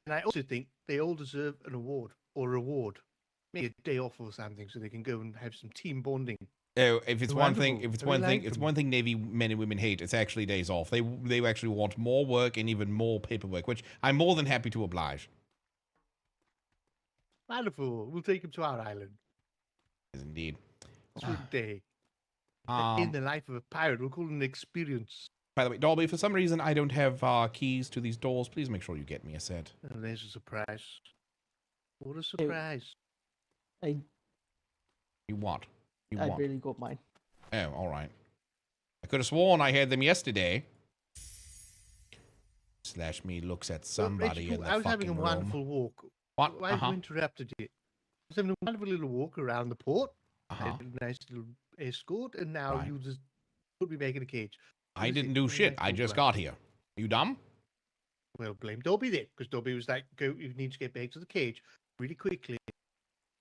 And I also think they all deserve an award or reward. Maybe a day off or something so they can go and have some team bonding. Oh, if it's one thing, Delightful. it's one thing Navy men and women hate. It's actually days off. They actually want more work and even more paperwork, which I'm more than happy to oblige. Wonderful. We'll take him to our island. Yes, indeed. It's a day. In the life of a pirate, we'll call it an experience. By the way, Dolby, for some reason I don't have keys to these doors. Please make sure you get me a set. Oh, there's a surprise. What a surprise. You what? I barely got mine. Oh, all right. I could have sworn I had them yesterday. / me looks at somebody in the I was fucking having a room. wonderful walk. What? Why have you interrupted it? was having a wonderful little walk around the port. Uh-huh. A nice little escort, and now Right. you just put me back in a cage. I didn't do shit. I just got here. You dumb? Well, blame Dobby then, because Dobby was like, "Go, you need to get back to the cage really quickly."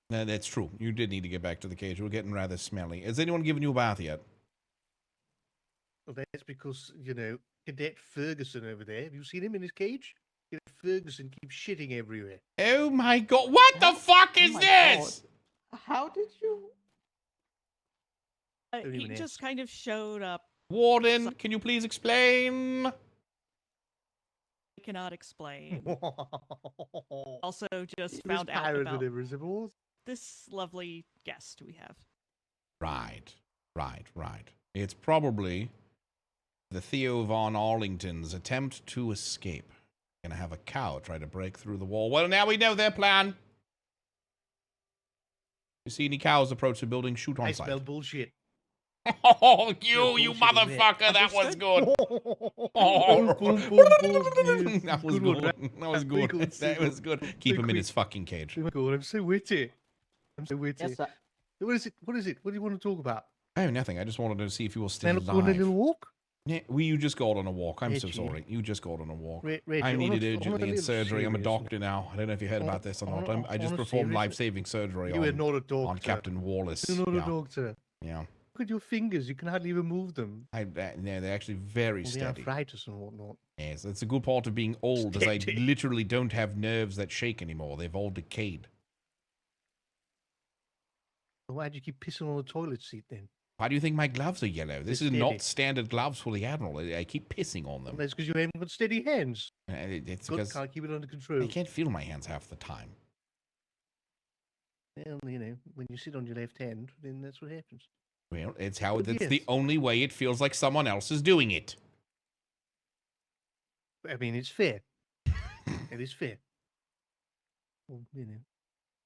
No, that's true. You did need to get back to the cage. We're getting rather smelly. Has anyone given you a bath yet? Well, that's because, you know, Cadet Ferguson over there. Have you seen him in his cage? Cadet Ferguson keeps shitting everywhere. Oh my god. What the fuck is this? How did you? Don't He even just ask. kind of showed up. Warden, can you please explain? I cannot explain. Also, just He was found out pirated about invisibles. this lovely guest we have. Right. It's probably the Theo von Arlington's attempt to escape. Gonna have a cow try to break through the wall. Well, now we know their plan. You see any cows approach the building, shoot on I sight. smell bullshit. Oh, you motherfucker, that was good. Oh. That was good. That was good. That was good. Keep him in his fucking cage. Oh my god, I'm so witty. I'm so witty. Yes, sir. What is it? What is it? What do you want to talk about? Oh, nothing. I just wanted to see if you were still Now let's go on a alive. little walk. Yeah, you just got on a walk. I'm so Reggie. sorry. You just got on a walk. Reggie, I on needed a- on a urgently in little surgery. I'm a serious doctor now. I don't know if you heard about this or not. I just on a performed serious- life-saving surgery You are on, not a doctor. on Captain Wallace. You're not yeah. a doctor. Yeah. Look at your fingers. You can hardly even move them. No, they're actually very All the steady. arthritis and whatnot. Yes, that's a good part of being old, is I Steady. literally don't have nerves that shake anymore. They've all decayed. Why'd you keep pissing on the toilet seat then? Why do you think my gloves are yellow? This They're is steady. not standard gloves for the Admiral. I keep pissing on them. That's because you haven't got steady hands. It's God because can't keep it under control. I can't feel my hands half the time. Well, you know, when you sit on your left hand, then that's what happens. Well, it's how But that's the yes. only way it feels like someone else is doing it. I mean, it's fair. It is fair. Well, you know,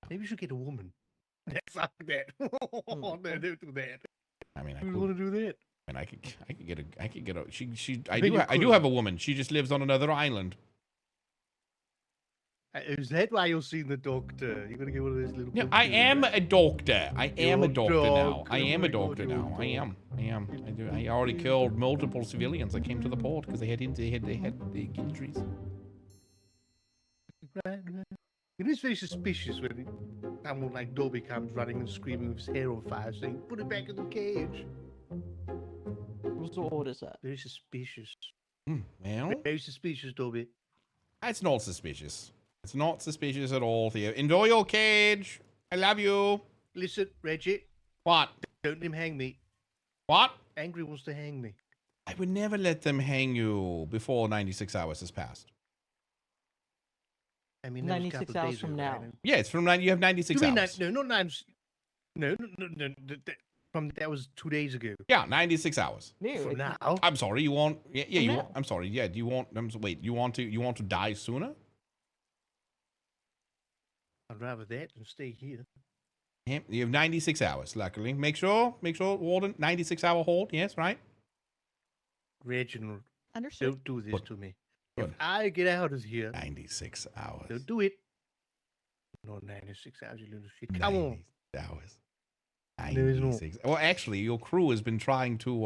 maybe you should get a woman. Fuck that. No, don't do that. I mean, I Who could, would want to do that? and I could get a. I think you I do could. have a woman. She just lives on another island. Is that why you're seeing the doctor? You're gonna get one of those little. No, I pictures, am right? a doctor. I am a You're a doctor now. doctor. I am a Oh my God, doctor you're a now. I am. doctor. I do. I already killed multiple civilians that came to the port because they had the injuries. Right. You know, it's very suspicious when someone like Dobby comes running and screaming with his hair on fire, saying, "Put it back in the cage." Whose order is that? Very suspicious. Well, Very suspicious, Dobby. it's not suspicious. It's not suspicious at all, Theo. Enjoy your cage. I love you. Listen, Reggie. What? Don't let him hang me. What? Angry wants to hang me. I would never let them hang you before 96 hours has passed. I mean, that was a 96 couple of hours days from ago, now. right? Yeah, it's from you have 96 You mean hours. no, not 9. No. From that was 2 days ago. Yeah, 96 hours. From now. I'm sorry, you want From you now. want, I'm sorry. Yeah, do you want wait, you want to die sooner? I'd rather that than stay here. Yeah, you have 96 hours, luckily. Make sure, Warden, 96-hour hold, yes, right? Reginald, Understood. don't do this What? to me. What? If I get out of here, 96 hours. don't do it. Not 96 hours, you little shit. Come on. 96 hours. There is no- 96. Well, actually, your crew has been trying to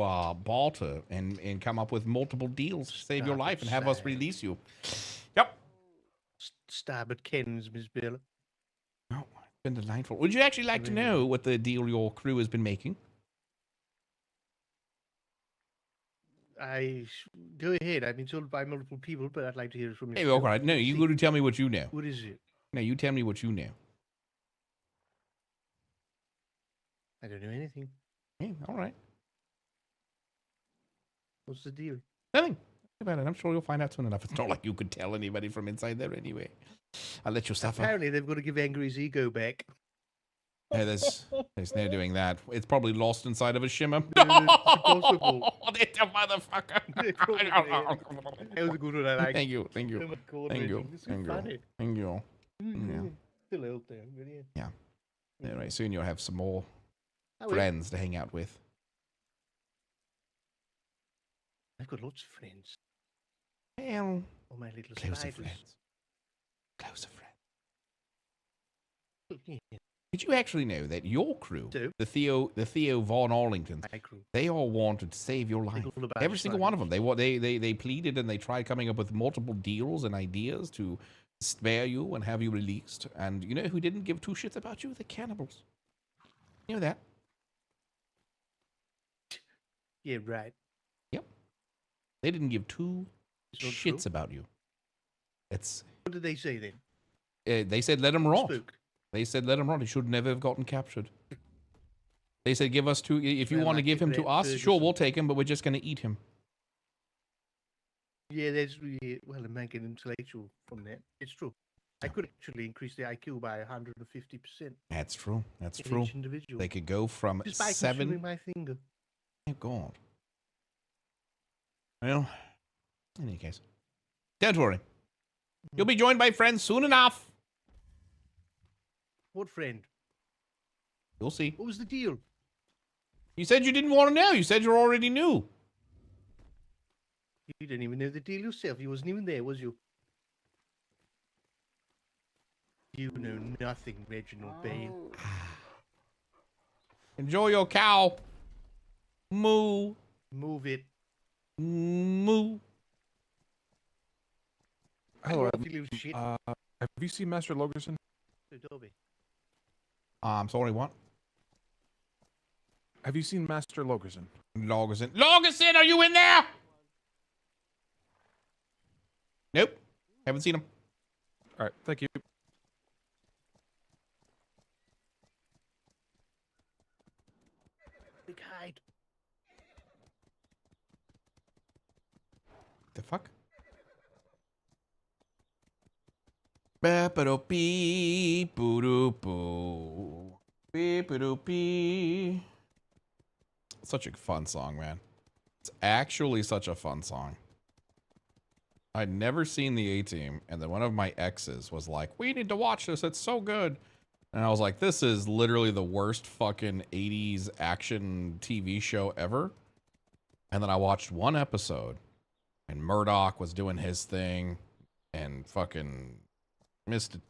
barter and come up with multiple deals to save your Stop life it, and have us Sam. release you. Yep. Stab at Ken's, Miss Bella. Oh, it's been delightful. Would you actually like to know what the deal your crew has been making? Go ahead. I've been told by multiple people, but I'd like to hear it from you. Hey, all right. No, you go to tell me what you know. What is it? No, you tell me what you know. I don't know anything. Hey, all right. What's the deal? Nothing about it. I'm sure you'll find out soon enough. It's not like you could tell anybody from inside there anyway. I'll let you suffer. Apparently, they've got to give Angry's ego back. Yeah, there's no doing that. It's probably lost inside of a shimmer. It's impossible. That's a motherfucker. That was a good one. I like. Thank you. Thank you. Oh my God, Thank you. Reggie, this is Thank you. funny. Thank you. Mm, Yeah. Still out there, but yeah. Yeah. Anyway, soon you'll have some more I will. friends to hang out with. I've got lots of friends. Well, All my little closer spiders. friends. Closer friends. Yeah. Did you actually know that your crew, the Theo Von Arlingtons, they all wanted to save your life? Every single one of them. They pleaded and they tried coming up with multiple deals and ideas to spare you and have you released. And you know who didn't give two shits about you? The cannibals. You know that? Yeah, right. Yep. They didn't give two It's not shits true. about you. It's. What did they say then? They said let him rot. Spook. They said let him rot. He should never have gotten captured. They said give us two. If you want to give him to us, sure, we'll take him, but we're just going to eat him. Yeah, well, I'm making intellectual from that. It's true. I could actually increase the IQ by 150%. That's true. That's in true. each individual. They could go from Just by 7. consuming my finger. Oh God. Well, in any case, don't worry. You'll be joined by friends soon enough. What friend? You'll see. What was the deal? You said you didn't want to know. You said you already knew. You didn't even know the deal yourself. You wasn't even there, was you? You know nothing, Reginald Bane. Enjoy your cow. Moo. Move it. Moo. Hello. Shit. Have you seen Master Logerson? Adobe. I'm sorry, what? Have you seen Master Logerson? Logerson. Logerson, are you in there? Nope. Haven't seen him. All right, thank you. Big hide. The fuck? Ba-ba-do-bee, boo-doo-boo. Beep-a-doop-bee. Such a fun song, man. It's actually such a fun song. I'd never seen the A-Team, and then one of my exes was like, we need to watch this, it's so good. And I was like, this is literally the worst fucking 80s action TV show ever. And then I watched one episode, and Murdoch was doing his thing, and fucking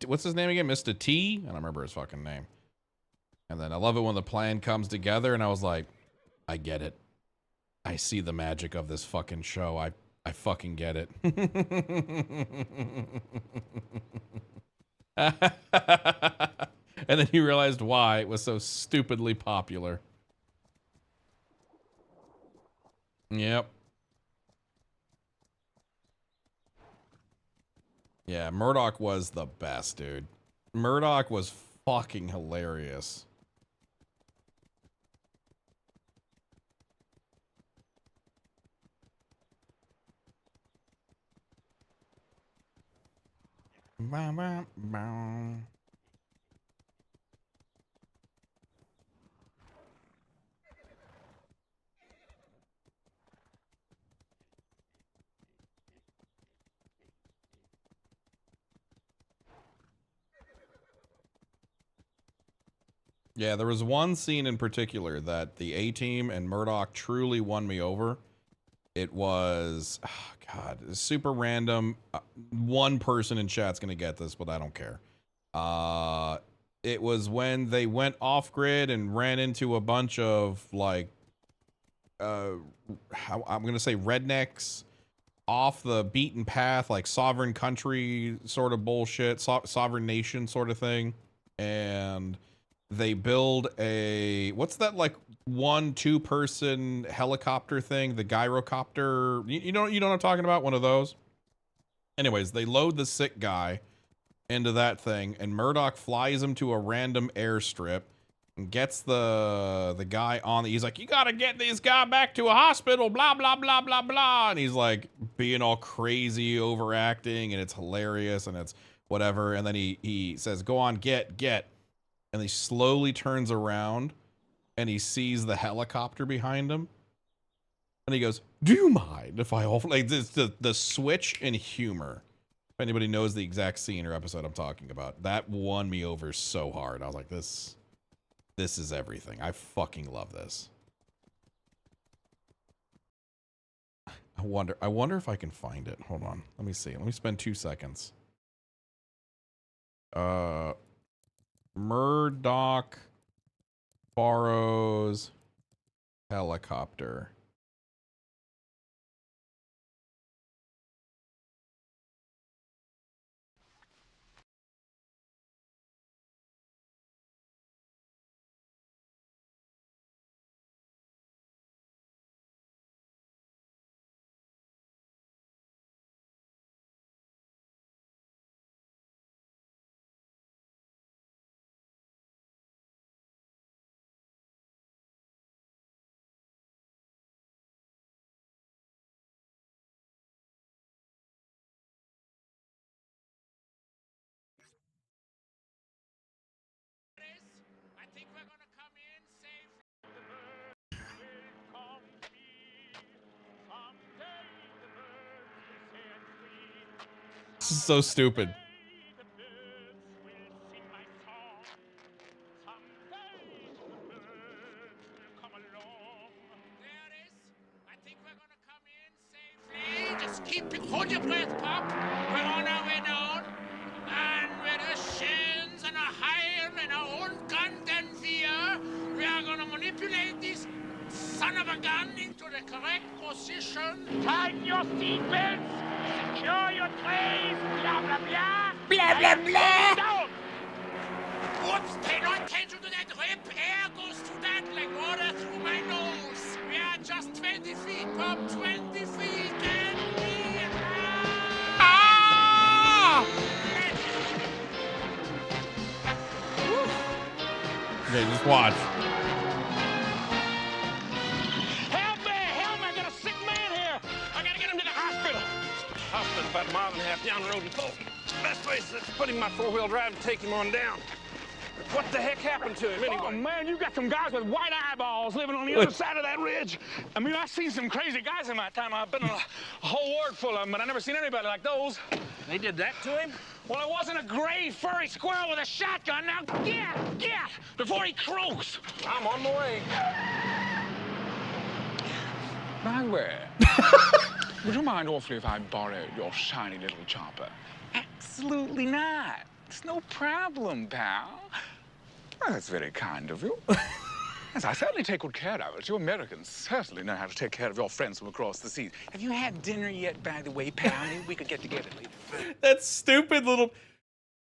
what's his name again? Mr. T? I don't remember his fucking name. And then I love it when the plan comes together, and I was like, I get it. I see the magic of this fucking show. I fucking get it. And then you realized why it was so stupidly popular. Yep. Yeah, Murdoch was the best, dude. Murdoch was fucking hilarious. Bow, bow, bow. Yeah, there was one scene in particular that the A-Team and Murdoch truly won me over. It was, oh God, super random. One person in chat's gonna get this, but I don't care. It was when they went off grid and ran into a bunch of like, I'm gonna say rednecks off the beaten path, like sovereign country sort of bullshit, sovereign nation sort of thing, and they build a, what's that, like 1-2 person helicopter thing, the gyrocopter, you know what I'm talking about, one of those. Anyways, they load the sick guy into that thing, and Murdoch flies him to a random airstrip and gets the guy on. He's like, you gotta get this guy back to a hospital, blah blah blah blah blah, and he's like being all crazy, overacting, and it's hilarious, and it's whatever. And then he says, go on, get, and he slowly turns around and he sees the helicopter behind him, and he goes, do you mind if I off, like this, the switch in humor. If anybody knows the exact scene or episode I'm talking about, that won me over so hard. I was like, this is everything. I fucking love this. I wonder if I can find it. Hold on. Let me see. Let me spend 2 seconds. Murdoch borrows helicopter. This is so stupid. Just hold your breath, Pop. We're on our way down, and with our shins and our iron and our own gun gun fear, we are gonna manipulate this son of a gun into the correct position. Tighten your seatbelts, secure your trays, blah blah blah. Blah blah blah. Down. Whoops! Pay no attention to that rip. Air goes through that like water through my nose. We are just 20 feet, Pop. 20 feet, and we Okay, just watch. Help me! Help me! I got a sick man here! I gotta get him to the hospital! Hospital's about a mile and a half down the road in Polk. Best place is putting my four-wheel drive to take him on down. What the heck happened to him anyway? Oh, man, you got some guys with white eyeballs living on the other side of that ridge. I mean, I've seen some crazy guys in my time. I've been in a whole ward full of them, but I've never seen anybody like those. They did that to him? Well, it wasn't a gray, furry squirrel with a shotgun. Now, get, before he croaks. I'm on my way. By the way, would you mind awfully if I borrowed your shiny little chopper? Absolutely not. It's no problem, pal. Well, that's very kind of you. Yes, I certainly take good care of it. You Americans certainly know how to take care of your friends from across the seas. Have you had dinner yet, by the way, pal? Maybe we could get together later. That stupid little.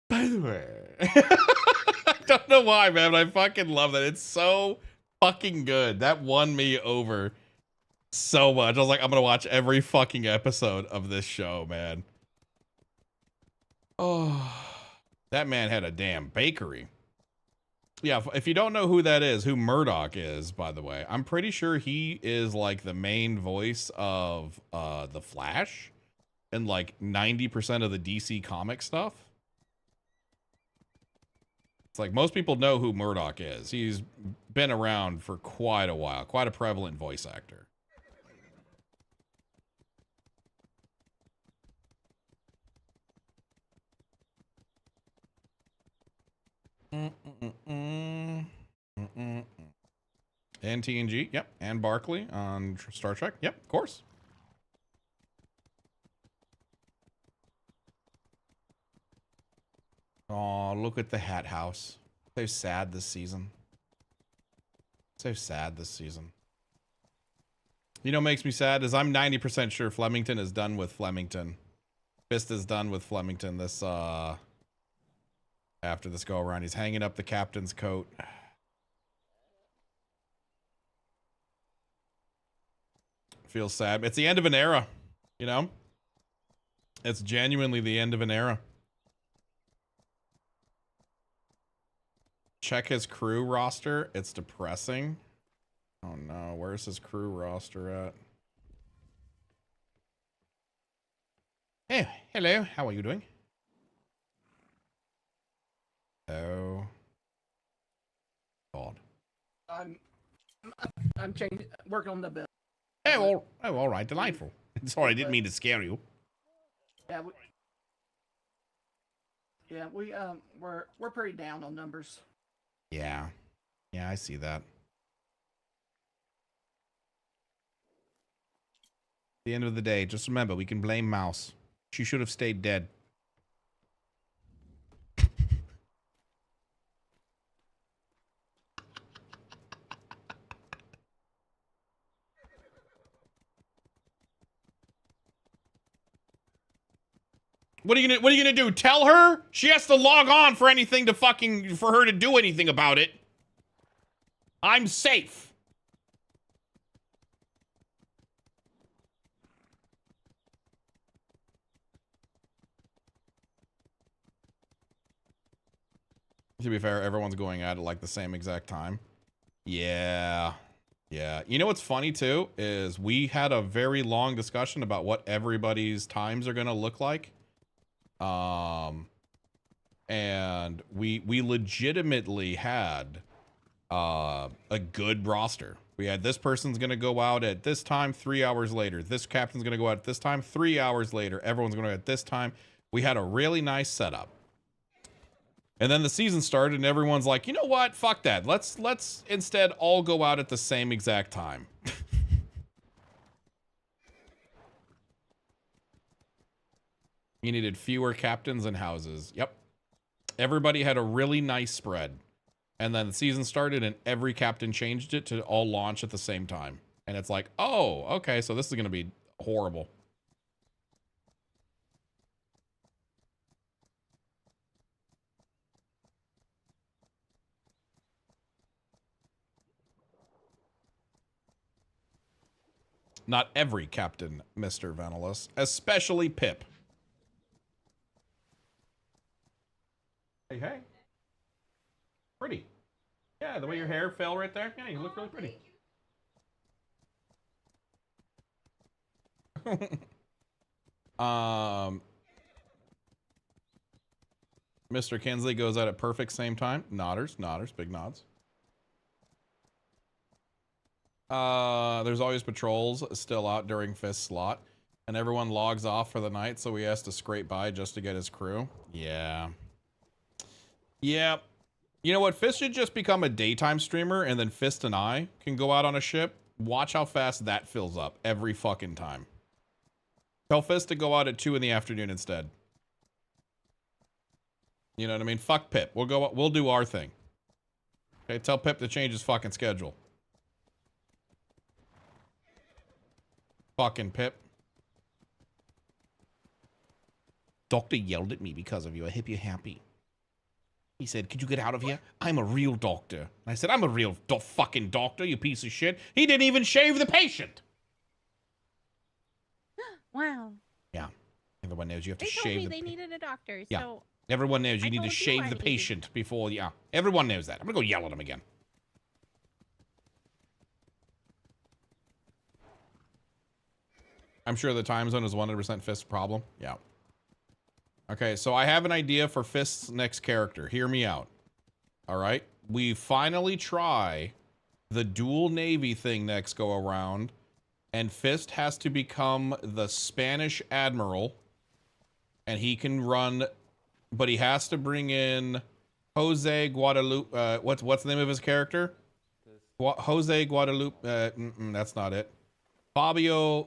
By the way, I don't know why, man, but I fucking love that. It's so fucking good. That won me over so much. I was like, I'm gonna watch every fucking episode of this show, man. Oh, that man had a damn bakery. Yeah, if you don't know who that is, who Murdoch is, by the way, I'm pretty sure he is like the main voice of the Flash and like 90% of the DC comic stuff. It's like most people know who Murdoch is. He's been around for quite a while, quite a prevalent voice actor. And TNG, yep, and Barkley on Star Trek, yep, of course. Oh, look at the hat house. So sad this season. So sad this season. You know what makes me sad is I'm 90% sure Flemington is done with Flemington. Fist is done with Flemington this after this go around. He's hanging up the captain's coat. Feels sad. It's the end of an era, you know? It's genuinely the end of an era. Check his crew roster. It's depressing. Oh no, where's his crew roster at? Hey, hello. How are you doing? Oh. God. I'm changing, working on the bill. Oh, all right. Delightful. Sorry, I didn't mean to scare you. Yeah, we're pretty down on numbers. Yeah. Yeah, I see that. At the end of the day, just remember, we can blame Mouse. She should have stayed dead. What are you gonna do? Tell her? She has to log on for anything for her to do anything about it. I'm safe. To be fair, everyone's going at it like the same exact time. Yeah. Yeah. You know what's funny too is we had a very long discussion about what everybody's times are going to look like. And we legitimately had a good roster. We had this person's going to go out at this time 3 hours later. This captain's going to go out at this time 3 hours later. Everyone's going to go at this time. We had a really nice setup. And then the season started and everyone's like, you know what? Fuck that. Let's instead all go out at the same exact time. You needed fewer captains and houses. Yep. Everybody had a really nice spread. And then the season started and every captain changed it to all launch at the same time. And it's like, oh, okay, so this is going to be horrible. Not every captain, Mr. Vanillus, especially Pip. Hey, hey. Pretty. Yeah, the way your hair fell right there. Yeah, you look really pretty. Mr. Kinsley goes out at perfect same time. Nodders, big nods. There's always patrols still out during Fist's slot, and everyone logs off for the night, so he has to scrape by just to get his crew. Yeah. Yeah. You know what? Fist should just become a daytime streamer, and then Fist and I can go out on a ship. Watch how fast that fills up every fucking time. Tell Fist to go out at 2 in the afternoon instead. You know what I mean? Fuck Pip. We'll do our thing. Okay, tell Pip to change his fucking schedule. Fucking Pip. Doctor yelled at me because of you. I hope you're happy. He said, could you get out of here? I'm a real doctor. And I said, I'm a real fucking doctor, you piece of shit. He didn't even shave the patient. Wow. Yeah. Everyone knows you have to They shave told me the they needed a doctor, Yeah. so Everyone knows you I need to told you shave I the needed- patient before, yeah. Everyone knows that. I'm gonna go yell at him again. I'm sure the time zone is 100% Fist's problem. Yeah. Okay, so I have an idea for Fist's next character. Hear me out. All right? We finally try the dual navy thing next go around, and Fist has to become the Spanish admiral, and he can run, but he has to bring in Jose Guadalupe. What's the name of his character? Jose Guadalupe. That's not it. Fabio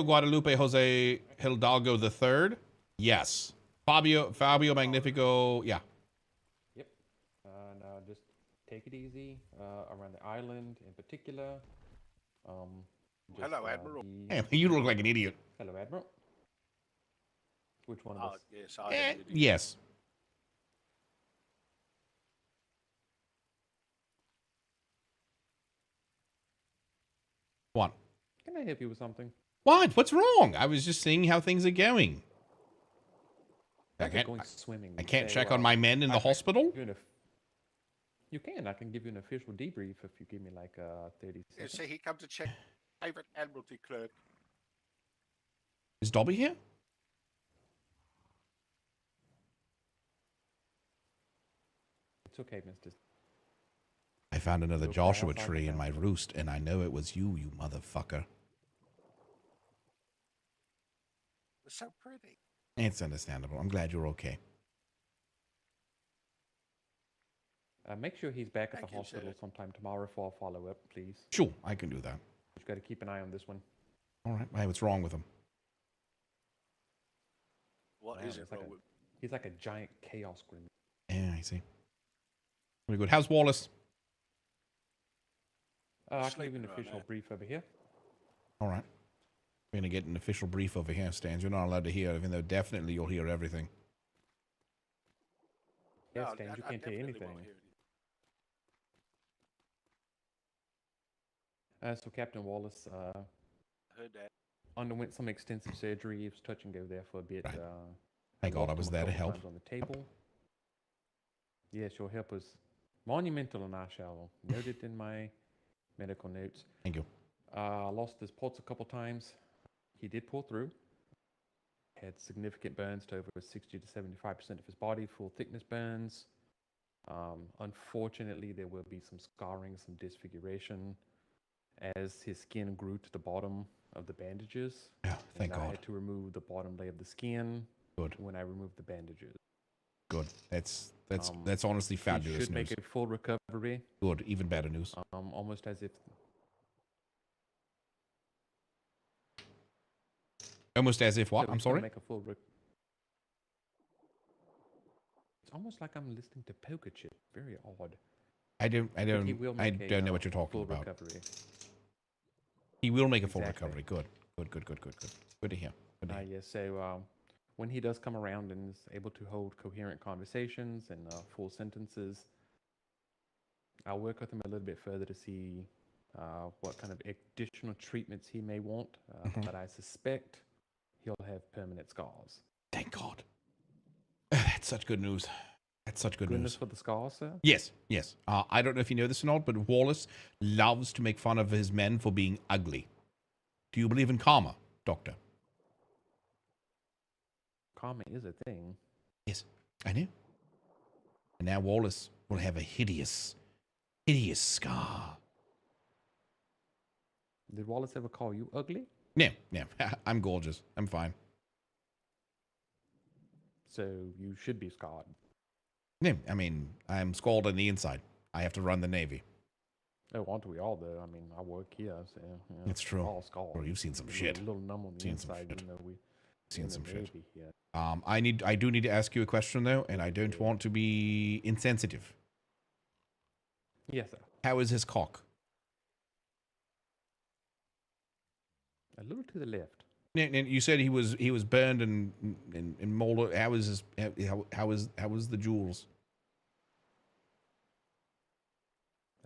Guadalupe Jose Hidalgo III. Yes. Fabio Magnifico. Yeah. Yep. Now just take it easy around the island in particular. Hello, Admiral. Hey, you look like an idiot. Hello, Admiral. Which one of us? Yes, I am an idiot. Yes. What? Can I help you with something? What? What's wrong? I was just seeing how things are going. I can't, going swimming. I can't So, check on my men in the hospital? You can. I can give you an official debrief if you give me like 30 Yeah, seconds. say he come to check favorite Admiralty clerk. Is Dobby here? It's okay, Mr. I found another Go Joshua fly outside tree the in my roost, and I know it was you, you motherfucker. It's so pretty. It's understandable. I'm glad you're okay. Make sure he's back at Thank the you, hospital sir. sometime tomorrow for a follow-up, please. Sure, I can do that. Just got to keep an eye on this one. All right. Hey, what's wrong with him? What Wow, is it it's like wrong a- with? He's like a giant chaos gremlin. Yeah, I see. Very good. How's Wallace? I can give you an Sleeping around official there. brief over here. All right. We're gonna get an official brief over here, Stans. You're not allowed to hear, even though definitely you'll hear everything. Yeah, No, Stan, you I can't hear definitely anything. won't hear So Captain Wallace Heard that. underwent some extensive surgery. He was touch and go there for a bit. Right. Thank God I lost was him a there to couple help. times on the table. Yes, your help was monumental, and I shall note it in my medical notes. Thank you. Lost his pulse a couple times. He did pull through. Had significant burns to over 60 to 75% of his body, full thickness burns. Unfortunately, there will be some scarring, some disfiguration as his skin grew to the bottom of the bandages. Yeah, thank I God. had to remove the bottom layer of the skin. Good. When I removed the bandages. Good. That's honestly fabulous He should news. make a full recovery. Good. Even better news. Almost as if. Almost as if what? So I'm he's gonna sorry. Make a full. It's almost like I'm listening to poker chip. Very odd. I don't know Full what you're talking about. recovery. He will make a full Exactly. recovery. Good. Good to hear. Yes. So when he does come around and is able to hold coherent conversations and full sentences, I'll work with him a little bit further to see what kind of additional treatments he may want. But I suspect he'll have permanent scars. Thank God. That's such good news. That's such good Goodness news. for the scars, sir? Yes. I don't know if you know this or not, but Wallace loves to make fun of his men for being ugly. Do you believe in karma, Doctor? Karma is a thing. Yes, I know. And now Wallace will have a hideous scar. Did Wallace ever call you ugly? No. I'm gorgeous. I'm fine. So you should be scarred. No, I mean, I'm scarred on the inside. I have to run the Navy. Oh, aren't we all though? I mean, I work here, so It's true. we're all scarred. Bro, you've seen some A shit. little numb on the Seen some inside, shit. you know. We Seen in the some shit. Navy here. I do need to ask you a question though, and I don't want to be insensitive. Yes, sir. How is his cock? A little to the left. And you said he was burned and molded. How is the jewels?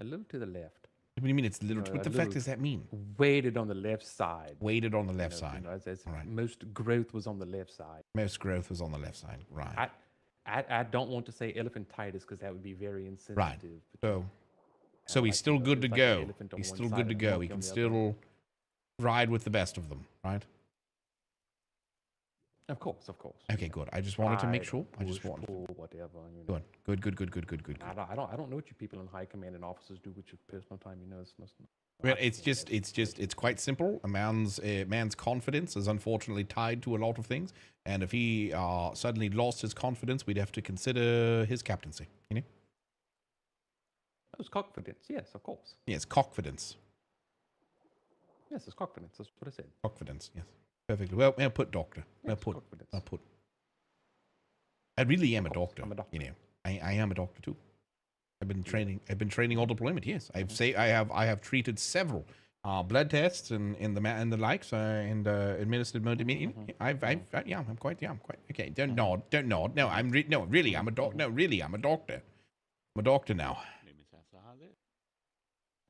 A little to the left. What do you mean it's little? What the fuck does that mean? Weighted on the left side. Weighted on the left side. As Right. most growth was on the left side. Most growth was on the left side. Right. I don't want to say elephantitis because that would be very insensitive. Right. but So he's like, still you know, good to it's like an go. elephant on He's one still side good to and a go. monkey He on can the other. still ride with the best of them, right? Of course. Okay, good. I just wanted to make sure. I just push, wanted. pull, whatever. You know. Good. I don't know what you people in high command and officers do with your personal time. You know, it's Well, it's quite simple. A man's confidence is unfortunately tied to a lot of things, and if he suddenly lost his confidence, we'd have to consider his captaincy. You know? It's confidence. Yes, of course. Yes, confidence. Yes, it's confidence. That's what I said. Confidence. Yes, perfectly. Well, I'll put doctor. I'll put. I really am a doctor. I'm a doctor. You know, I am a doctor too. I've been training all deployment. Yes, I have treated several blood tests and the likes and administered multimedia. I'm quite okay. Don't nod. No, really, I'm a doctor. No, really, I'm a doctor. I'm a doctor now.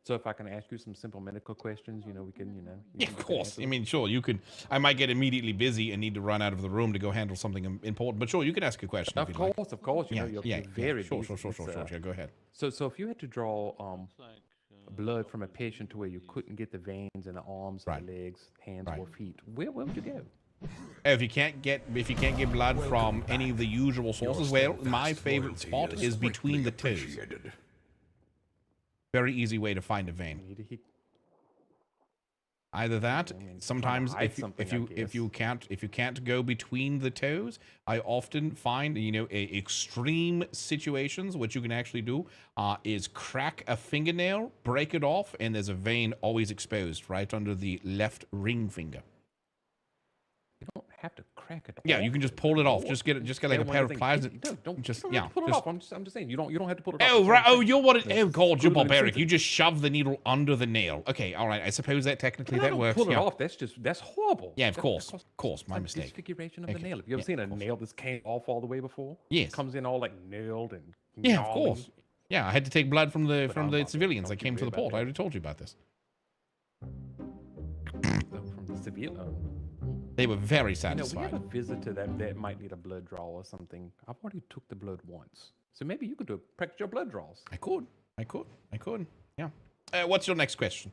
So if I can ask you some simple medical questions, you know, we can, you know. Yeah, of course. I mean, sure, you could. I might get immediately busy and need to run out of the room to go handle something important. But sure, you could ask a question. Of course. You know, you're very Sure. busy. Yeah, go ahead. So if you had to draw blood from a patient to where you couldn't get the veins in the arms, or the legs, hands, or feet, where would you go? If you can't get blood from any of the usual sources, well, my favorite spot is between the toes. Very easy way to find a vein. Either that, sometimes if you can't go between the toes, I often find extreme situations. What you can actually do is crack a fingernail, break it off, and there's a vein always exposed right under the left ring finger. You don't have to crack it. Yeah, you can just pull it off. Just get like a pair of pliers. Don't Just you don't have to pull it off. I'm just saying you don't have to pull it off. Oh, That's right. what I'm Oh, saying. you're what it. Oh, God, you're Screw it in barbaric. center. You just shove the needle under the nail. Okay, all right. I suppose that technically that don't works. pull it Yeah. off. That's horrible. Yeah, of That- course. that Of course, my a mistake. Disfiguration of the Okay. nail. Have you ever Yeah, seen a of course. nail that's came off all the way before? Yes. Comes in all like nailed and Yeah, of gnarly. course. Yeah, I had to take blood from the But I'm not- civilians that don't came you to the worry port. about I already told you about this. From the civilian. They were very You know, we satisfied. have a visitor that might need a blood draw or something. I've already took the blood once, so maybe you could do practice your blood draws. I could. Yeah. What's your next question?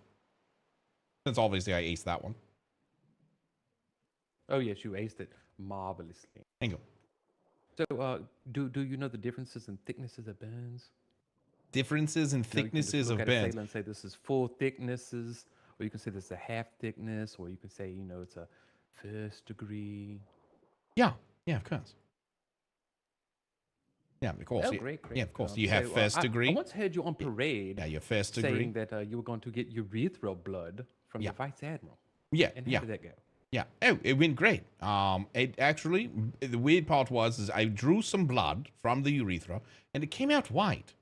Since obviously I aced that one. Oh yes, you aced it marvelously. Thank you. So, do you know the differences in thicknesses of burns? Differences in You know, you can just thicknesses look of at a burns. sailor and say this is full thicknesses, or you can say this is a half thickness, or you can say it's a first degree. Yeah, of course. Yeah, of course. Oh, Yeah, great. Yeah, of course. You have So, first I degree. once heard you on parade. Yeah, your first degree. Saying that you were going to get urethral blood from Yeah. the vice admiral. Yeah, And how yeah. did that go? Yeah. Oh, it went great. It actually, the weird part was I drew some blood from the urethra, and it came out white.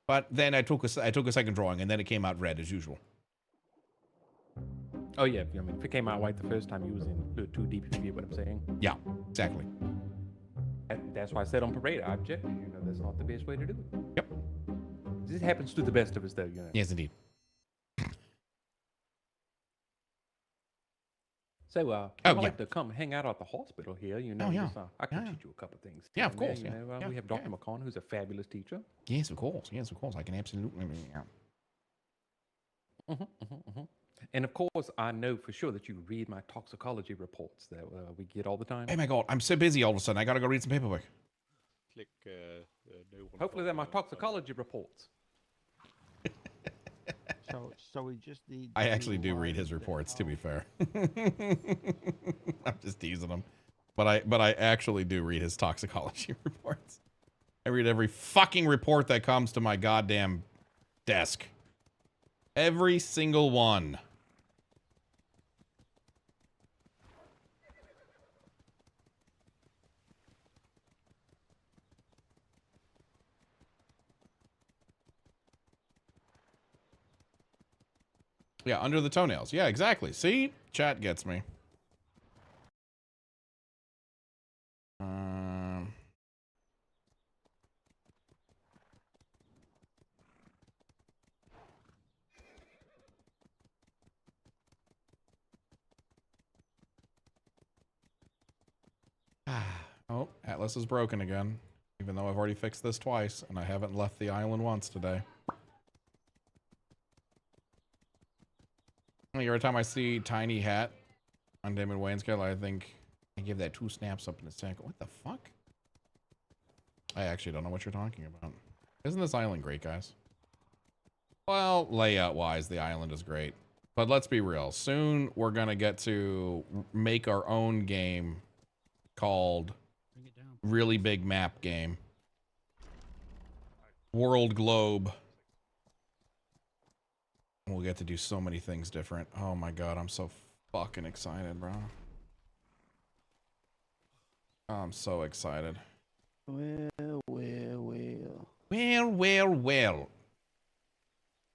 But then I took a second drawing, and then it came out red as usual. Oh yeah, I mean, if it came out white the first time, you was in a little too deep. If you get what I'm saying. Yeah, exactly. That's why I said on parade, I objected. That's not the best way to do it. Yep. This happens to the best of us, though. Yes, indeed. So, I'd yeah. like to come hang out at the hospital here. Oh, yeah. just, I can Yeah. teach you a couple of things. Yeah, here of and there, course, you yeah. know. Yeah, We have Dr. yeah. McCon, who's a fabulous teacher. Yes, of course. Yes, of course. I can absolutely. Yeah. And of course, I know for sure that you read my toxicology reports that we get all the time. Oh my God, I'm so busy all of a sudden. I gotta go read some paperwork. Click no one. Hopefully, they're my toxicology reports. So we just need. I actually do read his reports, to be fair. I'm just teasing him. But I actually do read his toxicology reports. I read every fucking report that comes to my goddamn desk. Every single one. Yeah, under the toenails. Yeah, exactly. See? Chat gets me. Oh, Atlas is broken again. Even though I've already fixed this twice, and I haven't left the island once today. Every time I see Tiny Hat on Damon Wayne's scale, I think I give that 2 snaps up in a second. What the fuck? I actually don't know what you're talking about. Isn't this island great, guys? Well, layout-wise, the island is great. But let's be real. Soon, we're going to get to make our own game called Really Big Map Game. World Globe. We'll get to do so many things different. Oh my God, I'm so fucking excited, bro. I'm so excited. Well. Well.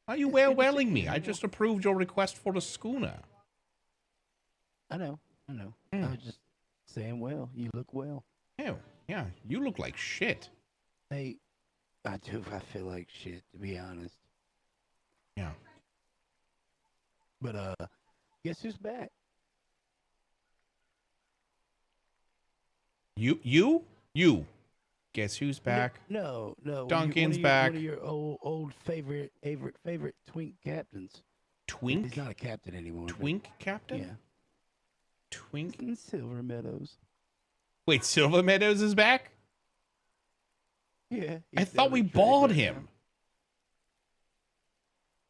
Are you welling me? I just approved your request for the schooner. I know. I was just saying, well, you look well. Oh, yeah, you look like shit. Hey, I do. I feel like shit, to be honest. Yeah. But, guess who's back? You? Guess who's back? No. Duncan's back. One of your old favorite twink captains. Twink? He's not a captain anymore. Twink captain? Yeah. Twink? In Silver Meadows. Wait, Silver Meadows is back? Yeah. I thought we bought him.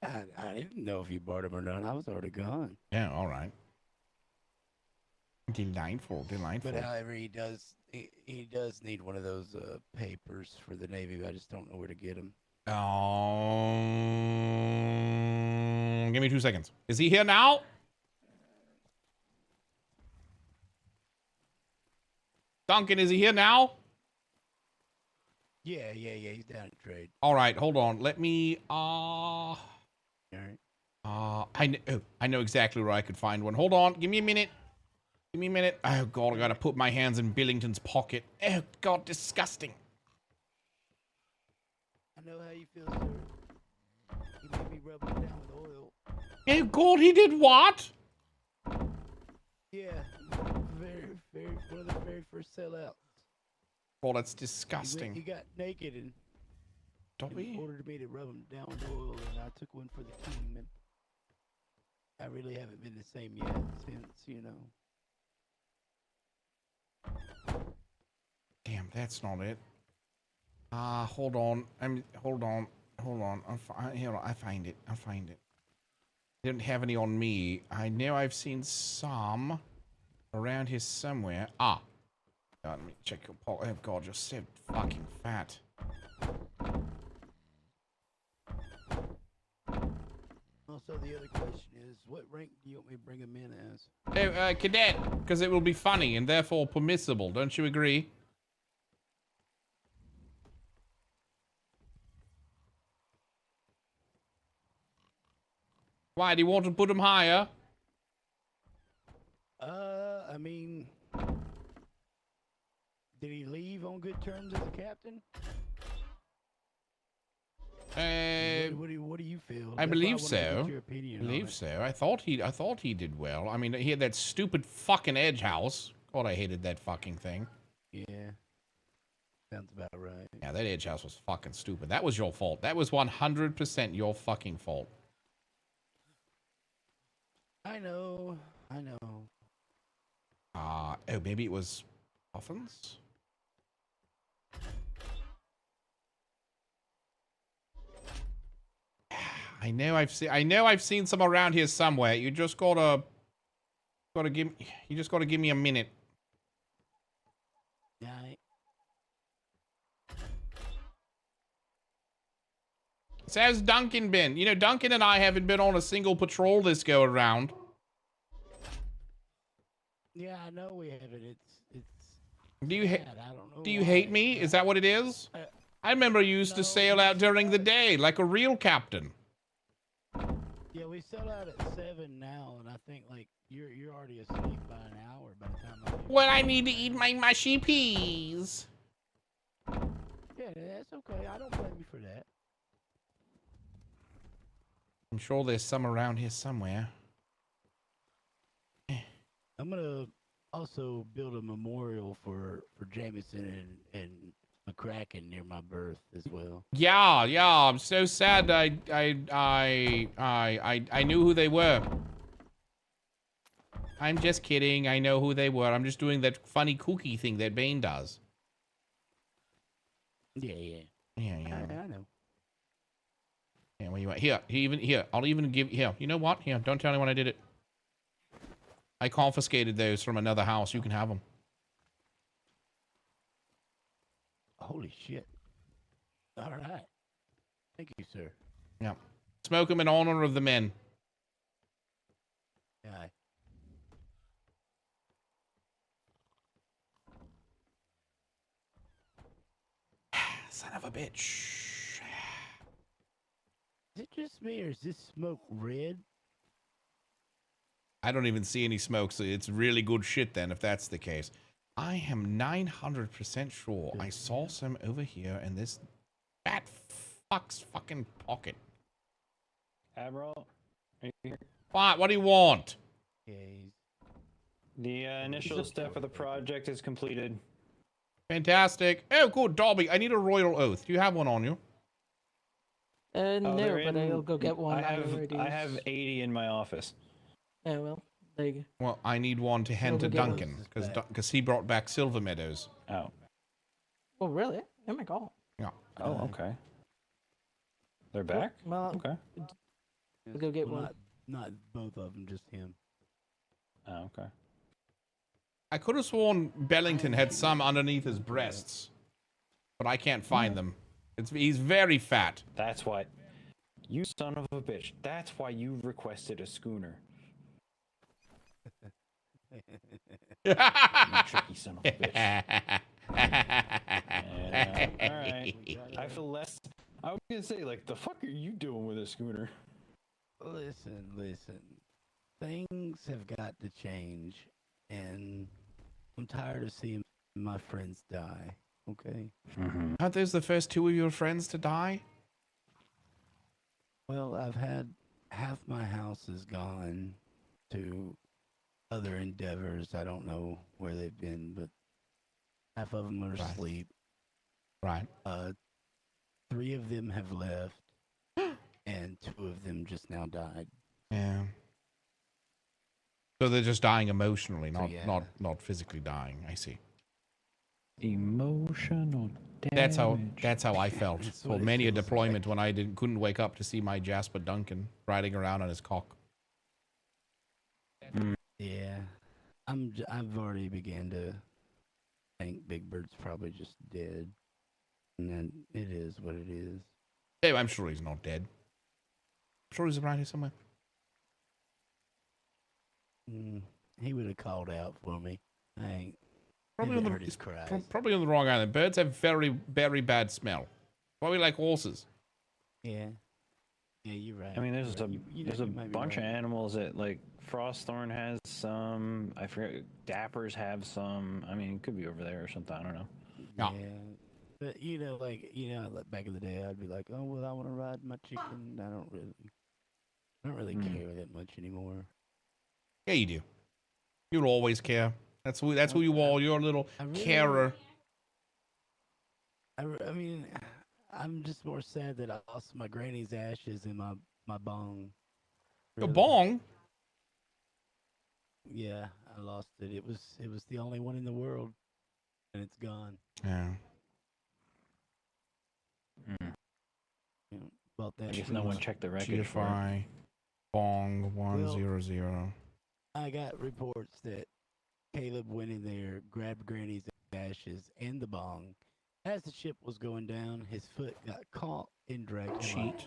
I didn't know if you bought him or not. I was already gone. Yeah, all right. Delightful. But however, he does need one of those papers for the Navy. I just don't know where to get them. Give me 2 seconds. Is he here now? Duncan, is he here now? Yeah. He's down in trade. All right, hold on. Let me. All right. I know exactly where I could find one. Hold on. Give me a minute. Give me a minute. Oh God, I gotta put my hands in Billington's pocket. Oh God, disgusting. I know how you feel, sir. He made me rub him down with oil. Oh God, he did what? Yeah, one of the very first sellouts. Oh, that's disgusting. He got naked and ordered me to rub him down with oil, and I took one for the team, and I really haven't been the same yet since, you know. Damn, that's not it. Hold on. Hold on. I find it. Didn't have any on me. I know I've seen some around here somewhere. God, let me check your pocket. Oh God, you're so fucking fat. Also, the other question is, what rank do you want me to bring him in as? Oh, cadet, because it will be funny and therefore permissible. Don't you agree? Why, do you want to put him higher? I mean, did he leave on good terms as a captain? What do you feel? I believe That's why I wanted to so. get your opinion on Believe it. so. I thought he did well. I mean, he had that stupid fucking edge house. God, I hated that fucking thing. Yeah. Sounds about right. Yeah, that edge house was fucking stupid. That was your fault. That was 100% your fucking fault. I know. Oh, maybe it was Muffins? I know I've seen some around here somewhere. You just gotta give me a minute. Right. So how's Duncan been? You know, Duncan and I haven't been on a single patrol this go around. Yeah, I know we haven't. It's. Do you sad. I don't know do you why. hate me? Is that what it is? I remember you used to sail out during the day like a real captain. Yeah, we sell out at 7 now, and I think like you're already asleep by an hour by the time I. Well, I need to eat my mushy peas. Yeah, that's okay. I don't blame you for that. I'm sure there's some around here somewhere. I'm gonna also build a memorial for Jameson and McCracken near my birth as well. Yeah. I'm so sad. I knew who they were. I'm just kidding. I know who they were. I'm just doing that funny kooky thing that Bane does. Yeah. I know. Yeah, where you at? Here. I'll even give here. You know what? Here, don't tell anyone I did it. I confiscated those from another house. You can have them. Holy shit. All right. Thank you, sir. Yeah. Smoke them in honor of the men. Yeah. Son of a bitch. Is it just me or is this smoke red? I don't even see any smoke, so it's really good shit then, if that's the case. I am 900% sure I saw some over here in this fat fuck's fucking pocket. Admiral, are you here? What do you want? The initial step of the project is completed. Fantastic. Oh, good, Dobby. I need a royal oath. Do you have one on you? Oh, No, they're but in- I'll go get one. I already. have 80 in my office. Yeah, well, there you go. Well, I need one to hand to Silver Duncan, because he brought back Silver Meadows. Oh. Oh, really? Oh my god. Yeah. Oh, okay. They're back? Well, Okay. I'll go get one. Not both of them, just him. Oh, okay. I could have sworn Bellington had some underneath his breasts, but I can't find them. He's very fat. That's why. You son of a bitch. That's why you requested a schooner. You tricky son of a bitch. And, all right. I feel less. I was gonna say, like, the fuck are you doing with a schooner? Listen. Things have got to change, and I'm tired of seeing my friends die. Okay. Aren't those the first two of your friends to die? Well, I've had half my house is gone to other endeavors. I don't know where they've been, but half of them are asleep. Right. 3 of them have left, and 2 of them just now died. Yeah. So they're just dying emotionally, not yeah. not physically dying. I see. Emotional damage. That's how I felt That's for what it many a feels deployment when I couldn't wake up to see my Jasper Duncan riding around on his cock. Yeah, I've already began to think Big Bird's probably just dead, and then it is what it is. Hey, I'm sure he's not dead. I'm sure he's around here somewhere. He would have called out for me. I ain't. Probably maybe on, heard his cries. probably on the wrong island. Birds have very, very bad smell. Probably like horses. Yeah, you're right. I mean, there's You're a might be bunch of right. animals that, like, Frostthorn has some. I forget. Dappers have some. I mean, it could be over there or something. I don't know. Yeah, but like back in the day, I'd be like, oh well, I want to ride my chicken. I don't really care that much anymore. Yeah, you do. You'll always care. That's who you are. You're a little carer. I mean, I'm just more sad that I lost my granny's ashes in my bong. Your bong? Yeah, I lost it. It was the only one in the world, and it's gone. Yeah. Yeah, about that. I guess no one checked the wreckage for GFI it. bong 100. I got reports that Caleb went in there, grabbed Granny's ashes and the bong. As the ship was going down, his foot got caught and dragged him out.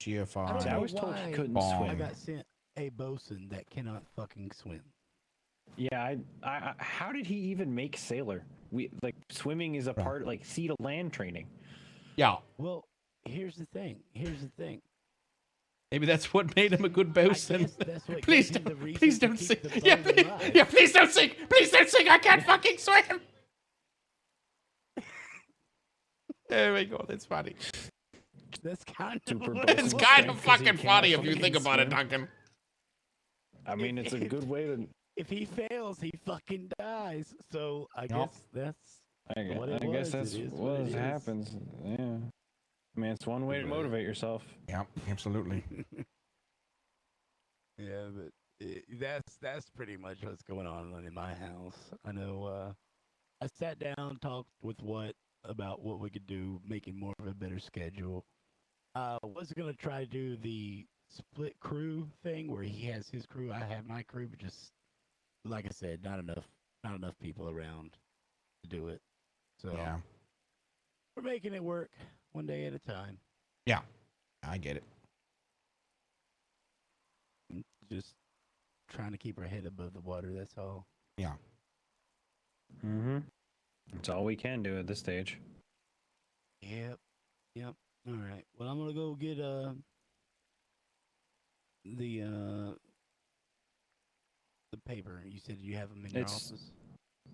GFI. I was told he couldn't bong. swim. I got sent a bosun that cannot fucking swim. Yeah, I how did he even make sailor? Swimming is a part, like, sea to land training. Yeah. Well, here's the thing. Maybe that's what made him a good bosun. That's what Please gave him the don't, reason please to don't keep sing. the Yeah, boat please, alive. yeah, please don't sing. Please don't sing. I can't fucking swim. Oh my god, that's funny. That's kind It's kind of fucking funny if you think about it, Duncan. I mean, it's a good way to. If he fails, he fucking dies. So I guess that's what it I was. guess that's It is what it is. happens. Yeah. I mean, it's one way to motivate yourself. Yeah, absolutely. Yeah, but that's pretty much what's going on in my house. I know. I sat down, talked with about what we could do, making more of a better schedule. Was gonna try to do the split crew thing where he has his crew, I have my crew, but just like I said, not enough people around to do it. So Yeah. we're making it work one day at a time. Yeah, I get it. Just trying to keep our head above the water. That's all. Yeah. Mm-hmm. It's all we can do at this stage. Yep. All right. Well, I'm gonna go get the paper. You said you have them in your office.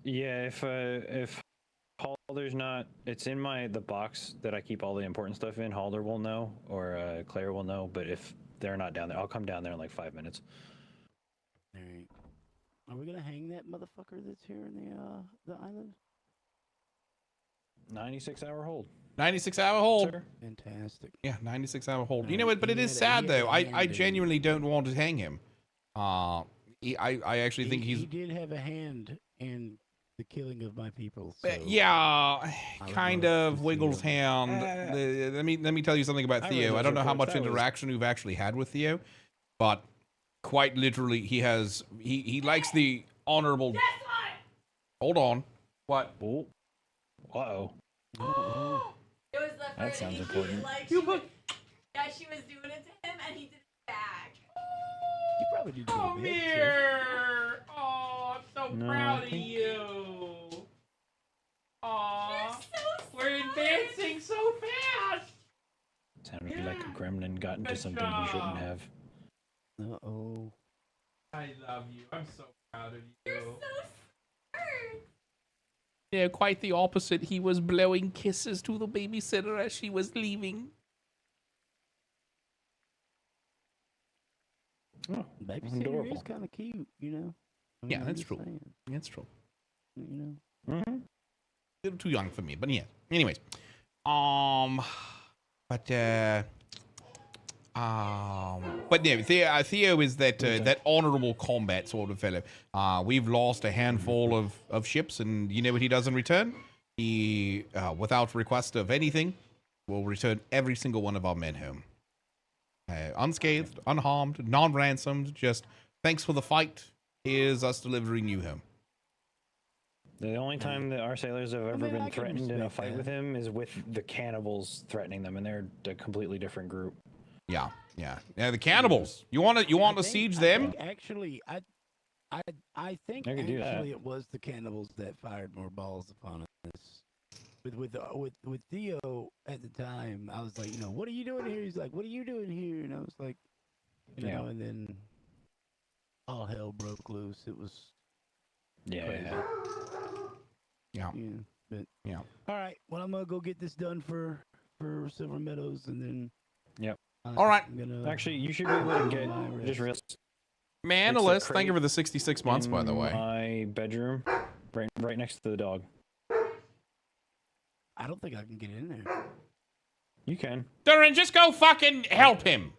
Yeah, if Halder's not, it's in the box that I keep all the important stuff in. Halder will know, or Claire will know. But if they're not down there, I'll come down there in like 5 minutes. All right. Are we gonna hang that motherfucker that's here in the island? 96-hour hold. 96-hour hold. Sir? Fantastic. Yeah, 96-hour hold. You Alright, know what? But he it is had a- sad he had though. a I hand in- genuinely don't want to hang him. I actually think He he's. did have a hand in the killing of my people. So Yeah, would kind love of to see Wiggles' him. hand. Let me tell you something about I Theo. read I don't those know how reports. much That was- interaction you've actually had with Theo, but quite literally, he likes the honorable. Hold on. What? Oh. Uh-oh. It was the That first sounds he important. like yeah, she was doing it to him and he did it back. You probably did. Come here. Oh, I'm so No, proud I of think- you. Aw, we're advancing so fast. Sounded like a gremlin got into Good something he shouldn't job. have. Uh-oh. I love you. I'm so proud of you. Yeah, quite the opposite. He was blowing kisses to the babysitter as she was leaving. Oh, Babysitter adorable. is kind of cute, you know. I Yeah, mean, I'm that's just true. saying, That's true. you know. Mm-hmm. A little too young for me, but yeah. Anyways, but yeah, Theo is that that honorable combat sort of fellow. We've lost a handful of ships, and you know what he does in return? He, without request of anything, will return every single one of our men home, unscathed, unharmed, non-ransomed. Just thanks for the fight. Here's us delivering you home. The only time that our sailors have ever mean, I been can threatened in a respect fight that. with him is with the cannibals threatening them, and they're a completely different group. Yeah. The cannibals. You want to siege them? Actually, I think I could do that. actually it was the cannibals that fired more balls upon us. With Theo at the time, I was like, what are you doing here? He's like, what are you doing here? And I was like, you know, and then all hell broke loose. It was crazy. Yeah. But yeah. All right. Well, I'm gonna go get this done for Silver Meadows, and then. Yep. All right. Actually, you should be able to get just real. Manalus, thank you for the 66 months, by the way. My bedroom, right next to the dog. I don't think I can get in there. You can. Durin, just go fucking help him.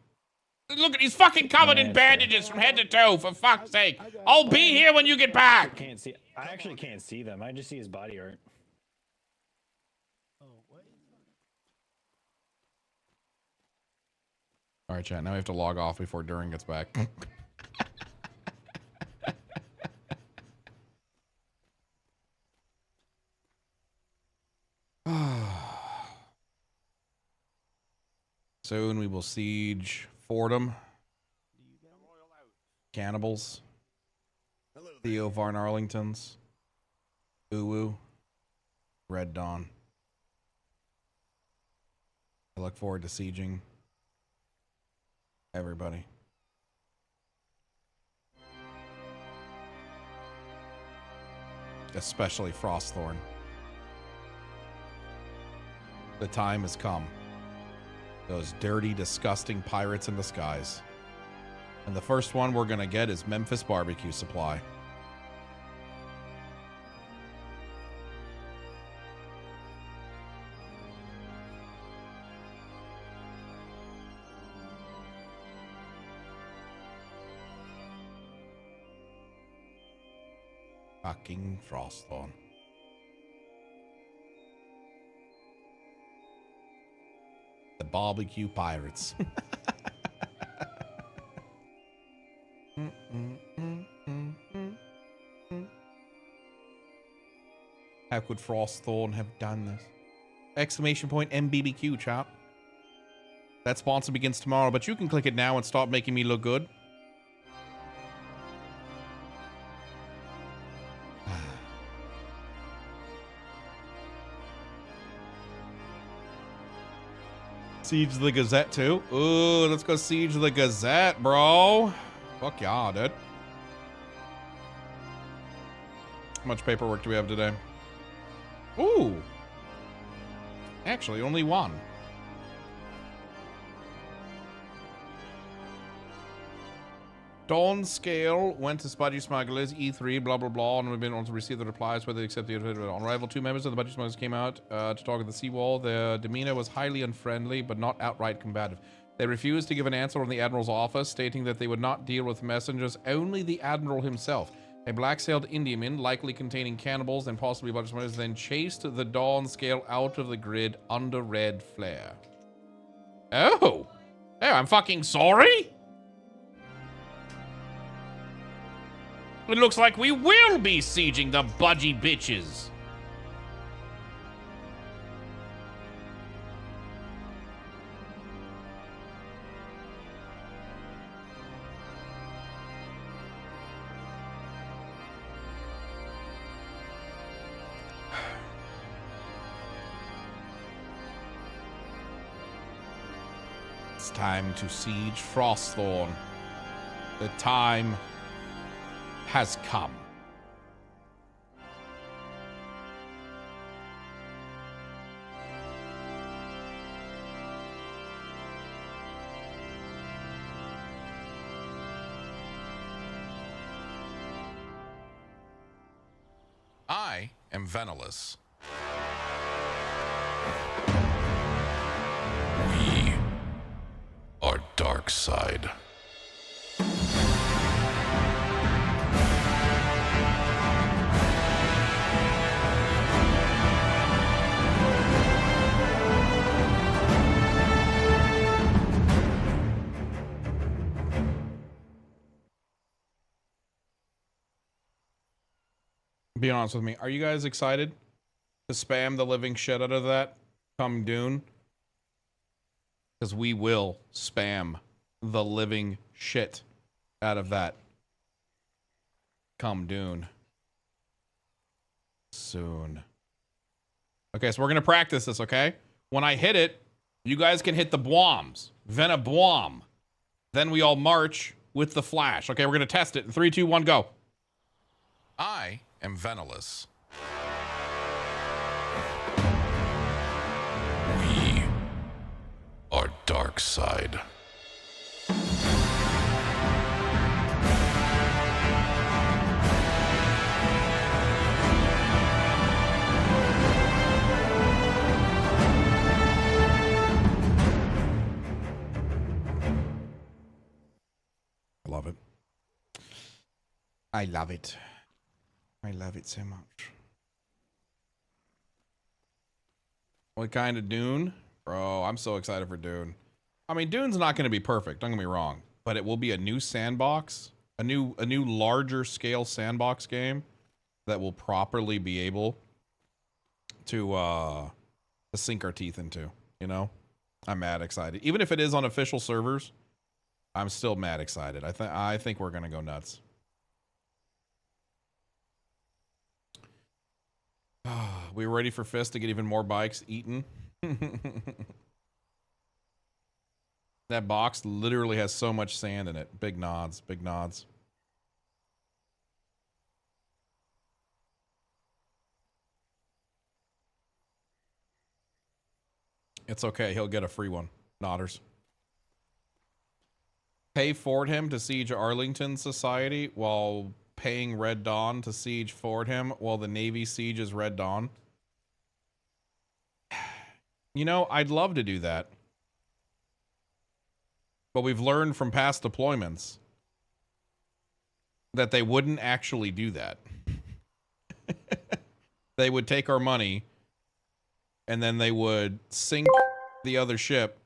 Look, he's fucking covered in bandages from head to toe, for fuck's sake. I'll be here when you get back. I actually can't see them. I just see his body art. All right, chat. Now we have to log off before Durin gets back. Soon we will siege Fordham. Cannibals. Theo Varn Arlingtons. Uwu. Red Dawn. I look forward to sieging everybody. Especially Frostthorn. The time has come. Those dirty, disgusting pirates in disguise. And the first one we're gonna get is Memphis Barbecue Supply. Fucking Frostthorn. The barbecue pirates. How could Frostthorn have done this? Exclamation point MBBQ, chat. That sponsor begins tomorrow, but you can click it now and start making me look good. Siege the Gazette too. Ooh, let's go siege the Gazette, bro. Fuck yeah, dude. How much paperwork do we have today? Ooh. Actually, only one. Dawn Scale went to Spudgy Smugglers, E3, blah, blah, blah, and we've been on to receive the replies whether they accept the on arrival. 2 members of the Budgie Smugglers came out to talk at the seawall. Their demeanor was highly unfriendly, but not outright combative. They refused to give an answer on the Admiral's office, stating that they would not deal with messengers, only the Admiral himself. A black-sailed Indiaman, likely containing cannibals and possibly Budgie Smugglers, then chased the Dawn Scale out of the grid under red flare. Oh! Oh, I'm fucking sorry? It looks like we will be sieging the budgie bitches. It's time to siege Frostthorn. The time has come. I am Venilus. We are Darkside. Be honest with me. Are you guys excited to spam the living shit out of that come Dune? Because we will spam the living shit out of that come Dune soon. Okay, so we're going to practice this, okay? When I hit it, you guys can hit the bombs. Vena bomb. Then we all march with the flash. Okay, we're going to test it. In 3, 2, 1, go. I am Venilus. We are Darkside. I love it. I love it. I love it so much. What kind of Dune? Bro, I'm so excited for Dune. I mean, Dune's not going to be perfect, don't get me wrong, but it will be a new sandbox, a new larger scale sandbox game that will properly be able to sink our teeth into, you know? I'm mad excited. Even if it is on official servers, I'm still mad excited. I think we're going to go nuts. We ready for Fist to get even more bikes eaten? That box literally has so much sand in it. Big nods, big nods. It's okay. He'll get a free one. Nodders. Pay Fordham to siege Arlington Society while paying Red Dawn to siege Fordham while the Navy sieges Red Dawn. You know, I'd love to do that. But we've learned from past deployments that they wouldn't actually do that. They would take our money and then they would sink the other ship.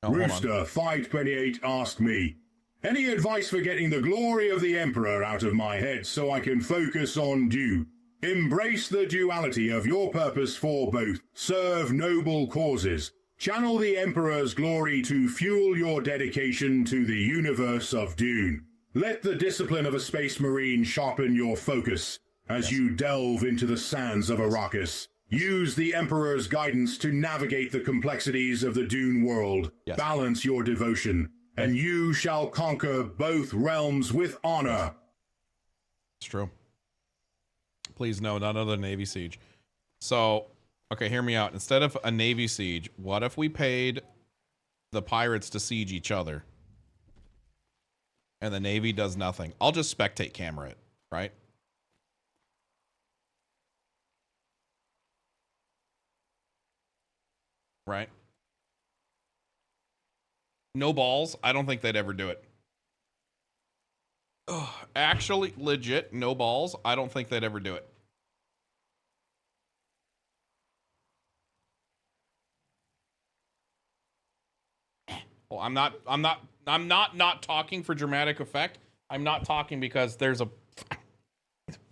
Oh, Rooster 528 asked me, any advice for getting the glory of the Emperor out of my head so I can focus on due? Embrace the duality of your purpose for both. Serve noble causes. Channel the Emperor's glory to fuel your dedication to the universe of Dune. Let the discipline of a Space Marine sharpen your focus as you delve into the sands of Arrakis. Use the Emperor's guidance to navigate the complexities of the Dune world. Yes. Balance your devotion, and you shall conquer both realms with honor. It's true. Please no, not another Navy siege. So, okay, hear me out. Instead of a Navy siege, what if we paid the pirates to siege each other? And the Navy does nothing. I'll just spectate camera it, right? Right? No balls. I don't think they'd ever do it. Ugh, actually, legit, no balls. I don't think they'd ever do it. Well, I'm not talking for dramatic effect. I'm not talking because there's a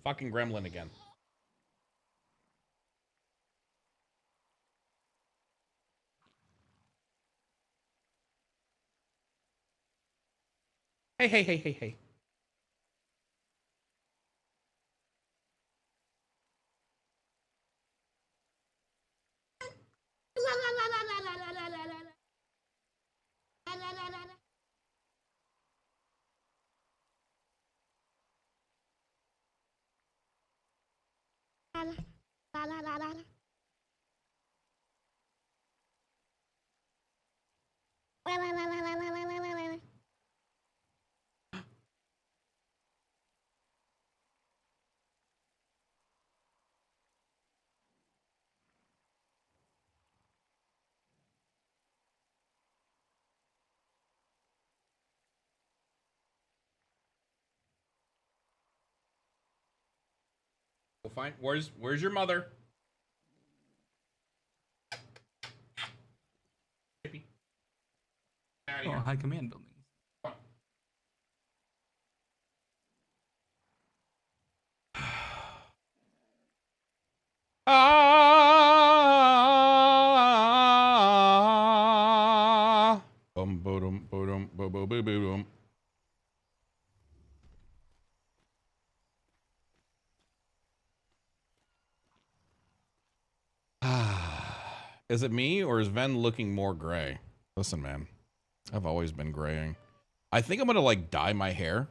fucking gremlin again. Hey. We'll find. Where's your mother? Oh, high command buildings. Boom, boom, boom, boom, boom, boom, boom. Is it me or is Ven looking more gray? Listen, man, I've always been graying. I think I'm gonna like dye my hair.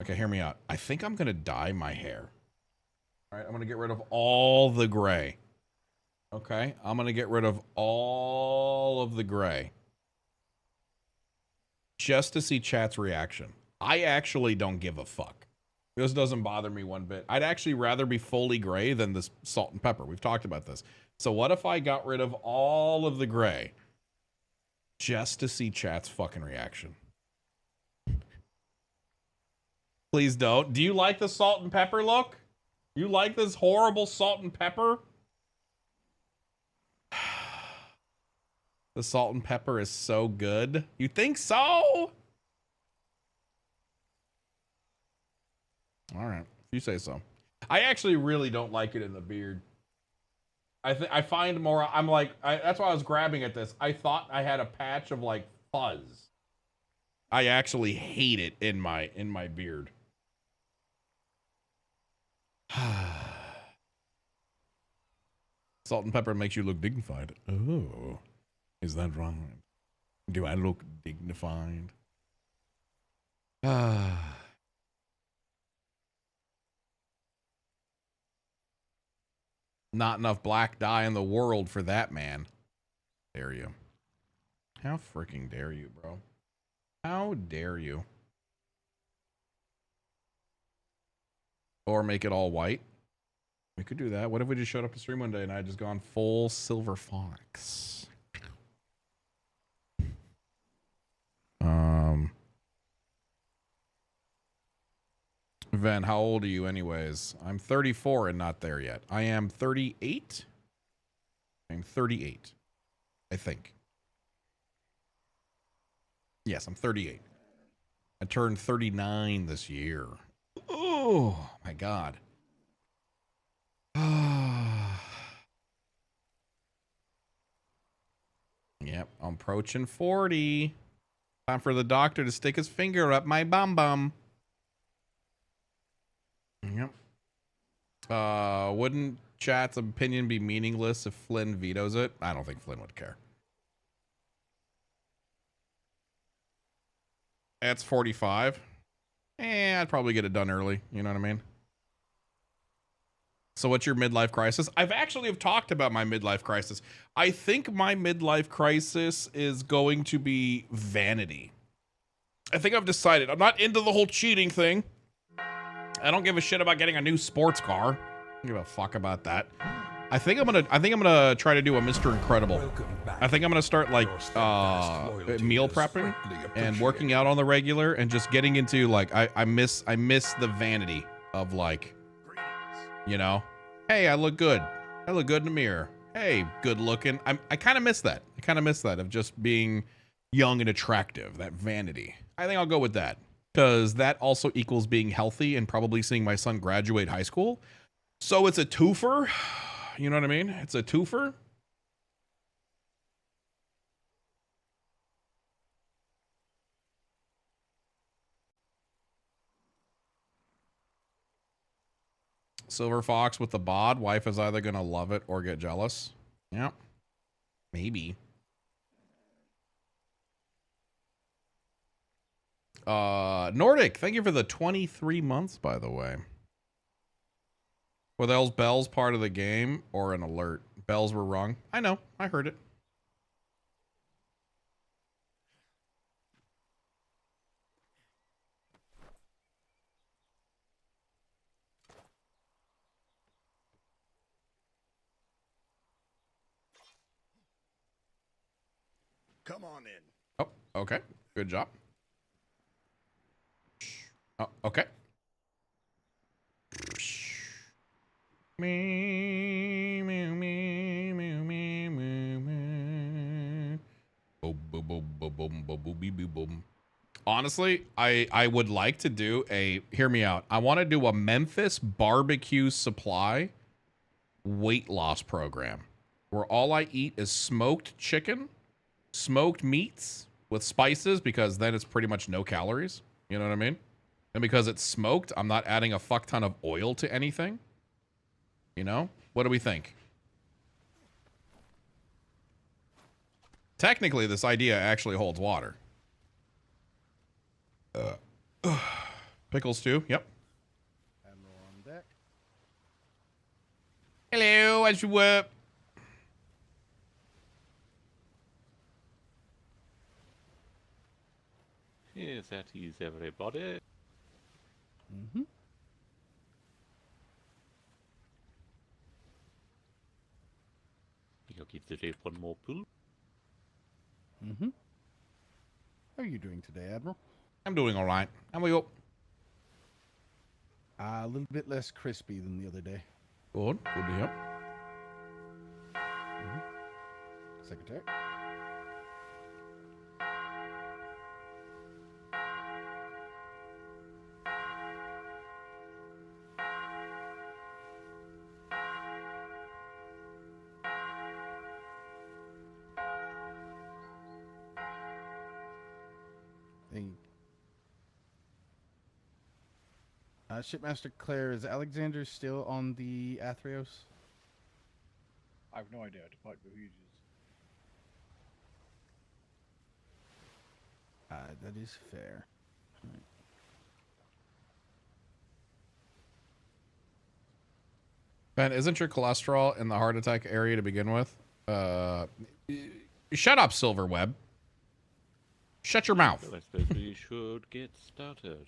Okay, hear me out. I think I'm gonna dye my hair. All right, I'm gonna get rid of all the gray. Okay, I'm gonna get rid of all of the gray. Just to see chat's reaction. I actually don't give a fuck. This doesn't bother me one bit. I'd actually rather be fully gray than this salt and pepper. We've talked about this. So what if I got rid of all of the gray just to see chat's fucking reaction? Please don't. Do you like the salt and pepper look? You like this horrible salt and pepper? The salt and pepper is so good. You think so? All right, if you say so. I actually really don't like it in the beard. I find more. I'm like, that's why I was grabbing at this. I thought I had a patch of like fuzz. I actually hate it in my beard. Salt and pepper makes you look dignified. Oh, is that right? Do I look dignified? Not enough black dye in the world for that, man. Dare you? How freaking dare you, bro? How dare you? Or make it all white. We could do that. What if we just showed up to stream one day and I had just gone full silver fox? Ven, how old are you anyways? I'm 34 and not there yet. I am 38. I'm 38. I think. Yes, I'm 38. I turned 39 this year. Oh, my God. Yep, I'm approaching 40. Time for the doctor to stick his finger up my bum bum. Yep. Wouldn't chat's opinion be meaningless if Flynn vetoes it? I don't think Flynn would care. That's 45. I'd probably get it done early. You know what I mean? So what's your midlife crisis? I've actually have talked about my midlife crisis. I think my midlife crisis is going to be vanity. I think I've decided. I'm not into the whole cheating thing. I don't give a shit about getting a new sports car. I don't give a fuck about that. I think I'm gonna try to do a Mr. Incredible. I think I'm gonna start like meal prepping and working out on the regular and just getting into like I miss the vanity of like, you know, hey, I look good. I look good in the mirror. Hey, good looking. I kind of miss that. I kind of miss that of just being young and attractive, that vanity. I think I'll go with that because that also equals being healthy and probably seeing my son graduate high school. So it's a twofer. You know what I mean? It's a twofer. Silver Fox with the bod. Wife is either going to love it or get jealous. Yep. Maybe. Nordic, thank you for the 23 months, by the way. Were those bells part of the game or an alert? Bells were wrong. I know. I heard it. Come on in. Oh, okay. Good job. Oh, okay. Me, me, me, me, me, me, me. Boom, boom, boom, boom, boom, boom, boom, boom, boom. Honestly, I would like to do a, hear me out. I want to do a Memphis barbecue supply weight loss program where all I eat is smoked chicken, smoked meats with spices, because then it's pretty much no calories. You know what I mean? And because it's smoked, I'm not adding a fuck ton of oil to anything. You know? What do we think? Technically, this idea actually holds water. Pickles too. Yep. On deck. Hello, as you were. Yes, that is everybody. Mm-hmm. You'll give the ship one more pull. Mm-hmm. How are you doing today, Admiral? I'm doing all right. How are you? A little bit less crispy than the other day. Good. Good to hear. Mm-hmm. Secretary. Shipmaster Claire, is Alexander still on the Athreos? I have no idea. Despite the hughes. That is fair. Right. Ben, isn't your cholesterol in the heart attack area to begin with? Shut up, Silverweb. Shut your mouth. Well, I suppose we should get started.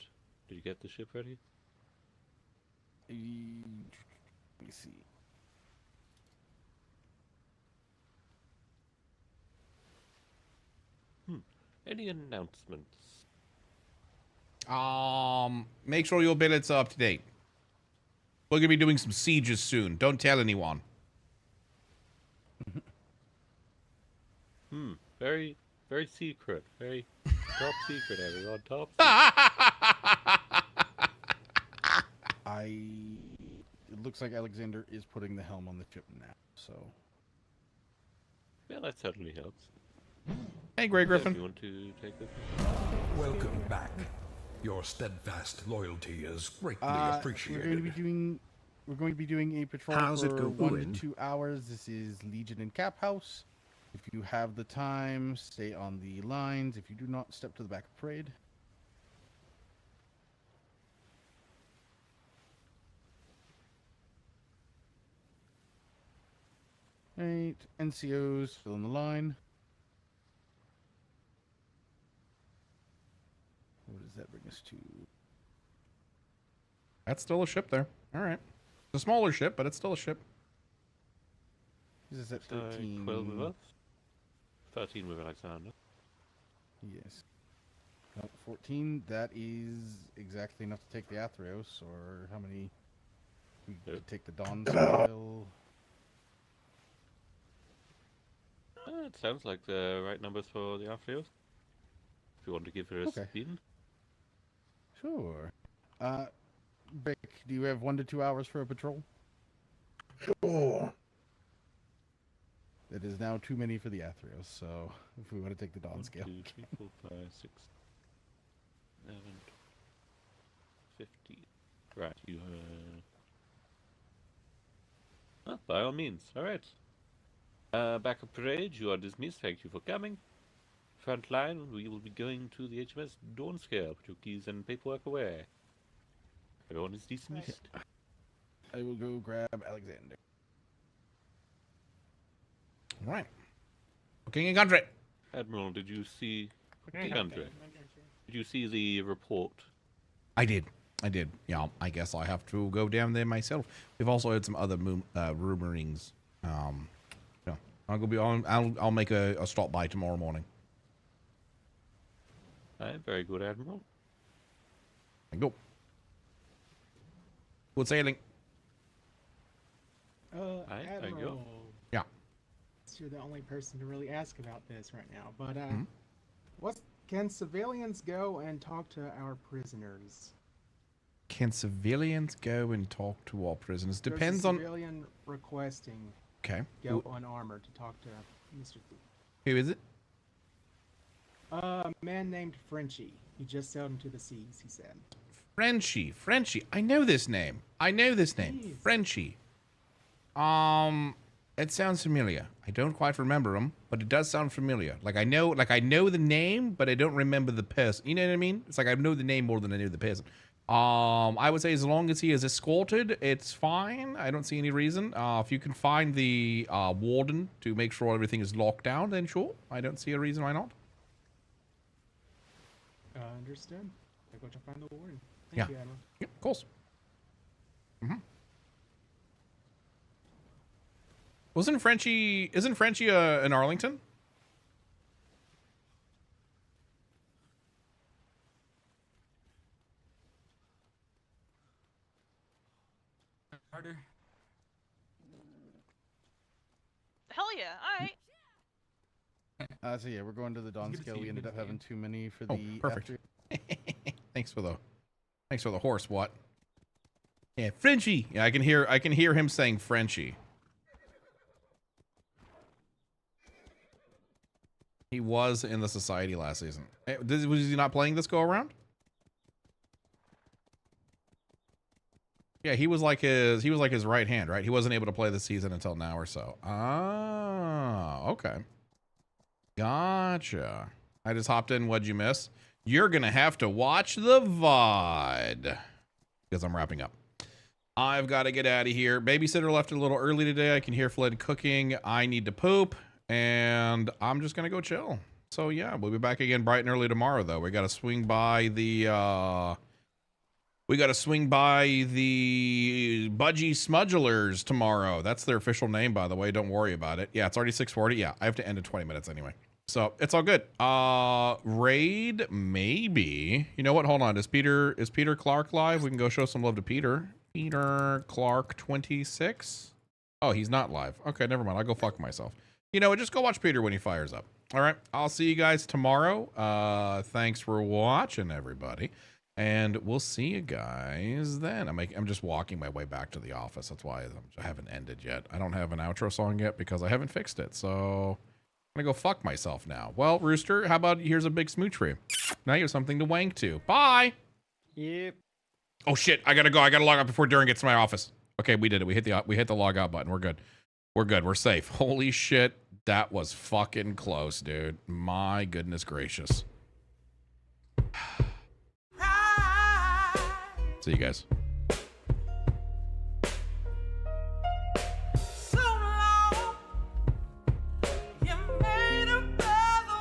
Did you get the ship ready? Let me see. Any announcements? Make sure your billets are up to date. We're gonna be doing some sieges soon. Don't tell anyone. Very, very secret. Very top secret, everyone. Top It looks like Alexander is putting the helm on the ship now, so. Yeah, that certainly helps. Hey, Grey Griffin. You want to take this? Welcome back. Your steadfast loyalty is greatly appreciated. We're going to be doing a patrol How's it for 1 going? to 2 hours. This is Legion and Cap House. If you have the time, stay on the lines. If you do not, step to the back of parade. Right, NCOs, fill in the line. What does that bring us to? That's still a ship there. All right. It's a smaller ship, but it's still a ship. This is at 13. 12 with us? 13 with Alexander. Yes. 14, that is exactly enough to take the Athreos, or how many? We could take the Dawn Style. It sounds like the right numbers for the Athleos. If you want to give her a spin. Sure. Beck, do you have 1 to 2 hours for a patrol? Sure. That is now too many for the Athreos, so if we want to take the Dawn scale. 1, 2, 3, 4, 5, 6, 11, 50. Right, you by all means. Alright. Back of parade, you are dismissed. Thank you for coming. Front line, we will be going to the HMS Dawnscale. Put your keys and paperwork away. Everyone is dismissed. I will go grab Alexander. All right. King and country. Admiral, did you see? Okay. Did you see the report? I did. Yeah, I guess I have to go down there myself. We've also heard some other rumorings. Yeah, I'll go be on. I'll make a stop by tomorrow morning. Very good, Admiral. Go. Good sailing. Admiral. Yeah. You're the only person to really ask about this right now, but can civilians go and talk to our prisoners? Can civilians go and talk to our prisoners? There's Depends a on. civilian requesting. Okay. Go unarmored to talk to Mr. Thief. Who is it? A man named Frenchie. He just sailed into the seas, he said. Frenchie. I know this name. Jeez. Frenchie. It sounds familiar. I don't quite remember him, but it does sound familiar. Like I know the name, but I don't remember the person. You know what I mean? It's like I know the name more than I know the person. I would say as long as he is escorted, it's fine. I don't see any reason. If you can find the warden to make sure everything is locked down, then sure. I don't see a reason why not. Understood. I'll go to find the warden. Thank you, Admiral. Yeah, of course. Isn't Frenchie in Arlington? Harder. Hell yeah, alright. So yeah, we're going to the Dawn scale. We ended up having too many for Oh, the perfect. after. Thanks for the horse. What? Yeah, Frenchie. Yeah, I can hear him saying Frenchie. He was in the society last season. Was he not playing this go around? Yeah, he was like his right hand, right? He wasn't able to play this season until now or so. Ah, okay. Gotcha. I just hopped in. What'd you miss? You're gonna have to watch the VOD because I'm wrapping up. I've got to get out of here. Babysitter left a little early today. I can hear Flynn cooking. I need to poop, and I'm just gonna go chill. So yeah, we'll be back again bright and early tomorrow. Though we got to swing by the Budgie Smudgelers tomorrow. That's their official name, by the way. Don't worry about it. Yeah, it's already 6:40. Yeah, I have to end in 20 minutes anyway. So it's all good. Raid, maybe. You know what? Hold on. Is Peter Clark live? We can go show some love to Peter. Peter Clark 26. Oh, he's not live. Okay, never mind. I'll go fuck myself. You know what? Just go watch Peter when he fires up. All right. I'll see you guys tomorrow. Thanks for watching, everybody. And we'll see you guys then. I'm just walking my way back to the office. That's why I haven't ended yet. I don't have an outro song yet because I haven't fixed it. So I'm gonna go fuck myself now. Well, Rooster, how about here's a big smooch for you. Now you have something to wank to. Bye. Yep. Oh shit, I gotta go. I gotta log out before Duran gets to my office. Okay, we did it. We hit the log out button. We're good. We're good. We're safe. Holy shit, that was fucking close, dude. My goodness gracious. See you guys.